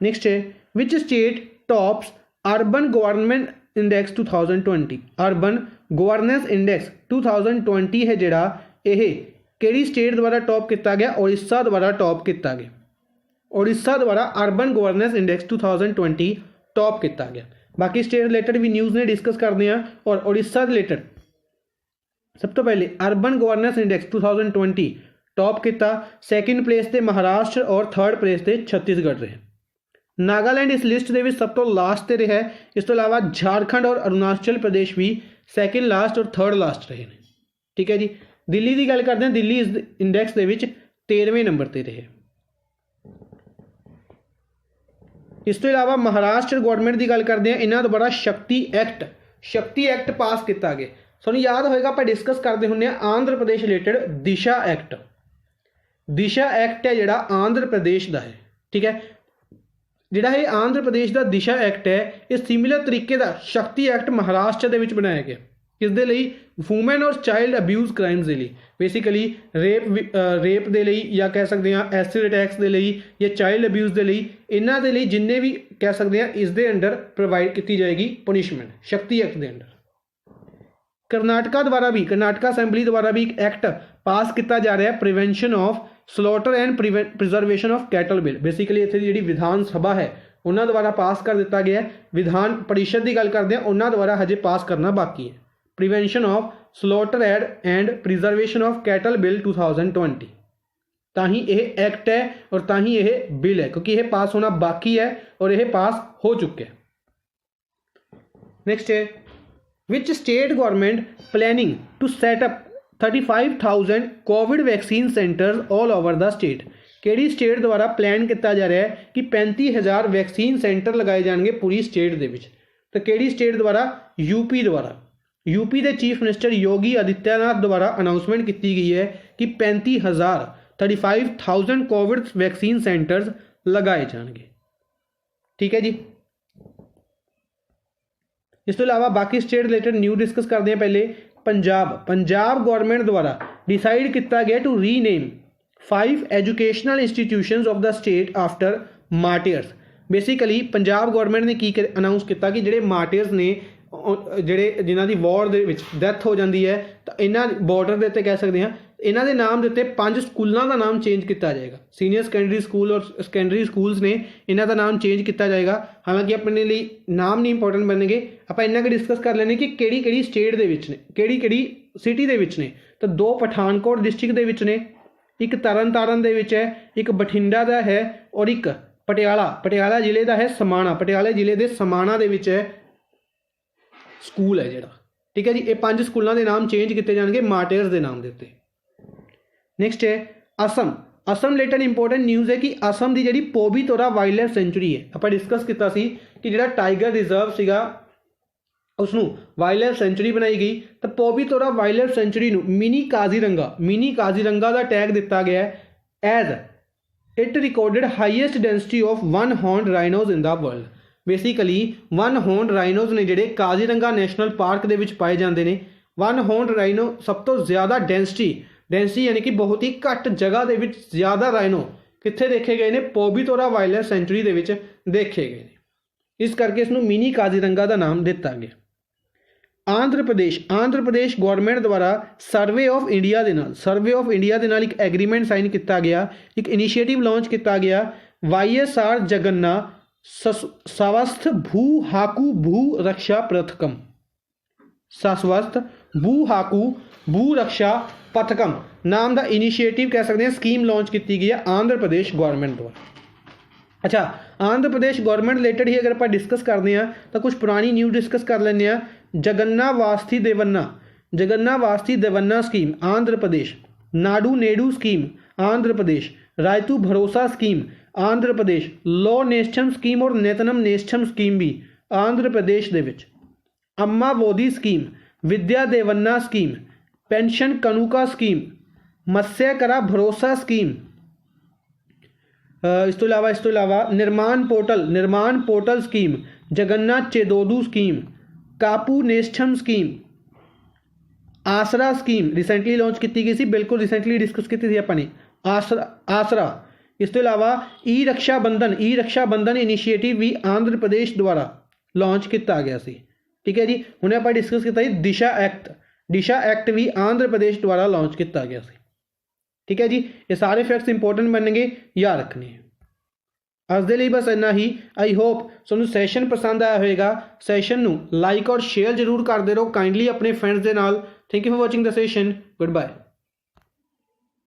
नेक्स्ट है which state tops urban government index 2020। Urban governance index 2020 है जिहड़ा यह किहड़ी स्टेट द्वारा टॉप किया गया? उड़ीसा द्वारा टॉप किया गया। उड़ीसा द्वारा अर्बन गवर्नेंस इंडेक्स 2020 टॉप किया गया। बाकी स्टेट रिलेटेड भी न्यूज़ ने डिस्कस करते हैं। और उड़ीसा रिलेटेड सब तो पहले अर्बन गवर्नेंस इंडेक्स 2020 टॉप किया। सैकेंड प्लेस से महाराष्ट्र और थर्ड प्लेस से छत्तीसगढ़ रहे। नागालैंड इस लिस्ट के सब तो लास्ट से रहा है। इस तो इलावा झारखंड और अरुणाचल प्रदेश भी सैकेंड लास्ट और थर्ड लास्ट रहे हैं। ठीक है जी। दिल्ली की गल करते हैं, दिल्ली इस इंडेक्स के 13वें नंबर पर रहे। इस तो इलावा महाराष्ट्र गवर्नमेंट की गल करते हैं, इन्हों द्वारा शक्ति एक्ट पास किया गया। सूँ याद होएगा आप डिस्कस करते होंगे आंध्र प्रदेश रिलेटेड दिशा एक्ट है जिहड़ा आंध्र प्रदेश का है। ठीक है। जिहड़ा ये आंध्र प्रदेश का दिशा एक्ट है ये सिमिलर तरीके का शक्ति एक्ट महाराष्ट्र के बनाया गया। किसदे लई? वूमेन और चाइल्ड अब्यूज़ क्राइम्स के लिए। बेसिकली रेप के लिए या कह सकते हैं एसिड अटैक्स के लिए या चाइल्ड अब्यूज़ के लिए इन्हां दे लई जिन्ने भी कह सकते हैं इस दे अंडर प्रोवाइड की जाएगी पनिशमेंट शक्ति एक्ट के अंडर। कर्नाटका असैंबली द्वारा भी एक एक्ट पास किया जा रहा है prevention of slaughter and preservation of cattle bill. Basically इत्थे दी जिहड़ी विधान सभा है उन्होंने द्वारा पास कर दिता गया है। विधान परिषद की गल करते हैं उन्होंने द्वारा हजे पास करना बाकी है। Prevention of slaughter and preservation of cattle bill 2020 ताही यह एक्ट है और ताही यह बिल है क्योंकि यह पास होना बाकी है और यह पास हो चुके हैं। नेक्स्ट है which state government planning to set up 35,000 covid vaccine centres all over the state. किहड़ी स्टेट द्वारा प्लान किया जा रहा है कि 35,000 वैक्सीन सेंटर लगाए जाएंगे पूरी स्टेट के विच। तो किहड़ी स्टेट द्वारा? यूपी द्वारा। यूपी के चीफ मिनिस्टर योगी आदित्यनाथ द्वारा अनाउंसमेंट की गई है कि 35,000 कोविड वैक्सीन सेंटर्स लगाए जाएंगे। ठीक है जी। इस तो इलावा बाकी स्टेट रिलेटेड न्यू डिस्कस करते हैं। पहले पंजाब गवर्नमेंट द्वारा डिसाइड किया गया to rename 5 educational institutions of the state after martyrs. Basically Punjab government ने की अनाउंस किया कि जिहड़े मार्टियर्स ने जिन्हां दी वॉर दे विच डैथ हो जाती है तो इन्हां बॉर्डर के उत्ते कह सकते हैं इन्हां दे नाम के उत्ते 5 स्कूलों का नाम चेंज किया जाएगा। सीनियर सैकेंडरी स्कूल और सैकेंडरी स्कूल्स ने इन्हां का नाम चेंज किया जाएगा। हालांकि अपने लिए नाम नहीं इंपोर्टेंट बनेंगे, आप इन्ना के डिस्कस कर लेने कि किहड़ी स्टेट दे विच ने किहड़ी सिटी दे विच ने। तो 2 पठानकोट डिस्ट्रिक्ट दे विच ने, एक तरन दे विच है, एक बठिंडा दा है और एक पटियाला जिले का है समाणा। पटियाला जिले के समाणा दे विच है स्कूल है जिहड़ा। ठीक है जी। ये 5 स्कूलों के नाम चेंज किए जाएंगे मार्टियर्स के नाम के उत्ते। नैक्सट है असम रिलेटेड इंपोर्टेंट न्यूज़ है कि असम की जी पोबीतोरा वाइल्ड लाइफ सेंचुरी है। आप डिस्कस किया कि जो टाइगर रिजर्व सीगा उसनों वाइल्ड लाइफ सेंचुरी बनाई गई। तो Pobitora wildlife century mini Kaziranga का टैग दिता गया है as it recorded highest density of 1 horn rhinos in the world. Basically 1 horn rhinos ने जिहड़े काजीरंगा नैशनल पार्क के पाए जाते हैं। 1 हॉर्न राइनो सब तो ज़्यादा डेंसिटी यानी कि बहुत ही घट जगह के ज़्यादा राइनो कित्थे देखे गए हैं? पोबीतोरा वाइल्ड लाइफ सेंचुरी के देखे गए हैं। इस करके इसनूं मिनी काजीरंगा का नाम दिता गया। आंध्र प्रदेश गवर्नमेंट द्वारा सर्वे ऑफ इंडिया के नाल एक एग्रीमेंट साइन किया गया, एक इनिशिएटिव लॉन्च किया गया YSR जगन्ना सवस्थ भू रक्षा पथकम। सस्वस्थ भू रक्षा पथकम नाम का इनिशिएटिव कह सकते हैं स्कीम लॉन्च की गई है आंध्र प्रदेश गवर्नमेंट द्वारा। अच्छा, आंध्र प्रदेश गवर्नमेंट रिलेटेड ही अगर आप डिस्कस करते हैं तो कुछ पुरानी न्यूज़ डिस्कस कर लें। जगन्ना वास्ती देवन्ना स्कीम आंध्र प्रदेश, नाडू नेडू स्कीम आंध्र प्रदेश, रायतू भरोसा स्कीम आंध्र प्रदेश, लो नेस्टम स्कीम और नेतनम नेस्टम स्कीम भी आंध्र प्रदेश दे विच, अम्मा बोधी स्कीम विद्या देवन्ना स्कीम, पेंशन कनुका स्कीम, मत्स्य करा भरोसा स्कीम, इस तो इलावा निर्माण पोर्टल स्कीम, जगन्नाथ चेदोदू स्कीम, कापू नेस्टम स्कीम, आसरा स्कीम रिसेंटली लॉन्च की गई सी, बिल्कुल रिसेंटली डिस्कस की थी अपने आसरा। इस तो इलावा ई रक्षा बंधन इनिशिएटिव भी आंध्र प्रदेश द्वारा लॉन्च किया गया सी। ठीक है जी, हमने आप डिस्कस किया दिशा एक्ट भी आंध्र प्रदेश द्वारा लॉन्च किया गया सी। ठीक है जी, ये सारे फैक्ट्स इंपोर्टेंट बनने, याद रखने। अज दे लिए बस इन्ना ही। आई होप तुहानू सैशन पसंद आया होगा। सैशन नू लाइक और शेयर जरूर करते रहो काइंडली अपने फ्रेंड्स के नाल। Thank you for watching the session. Good bye.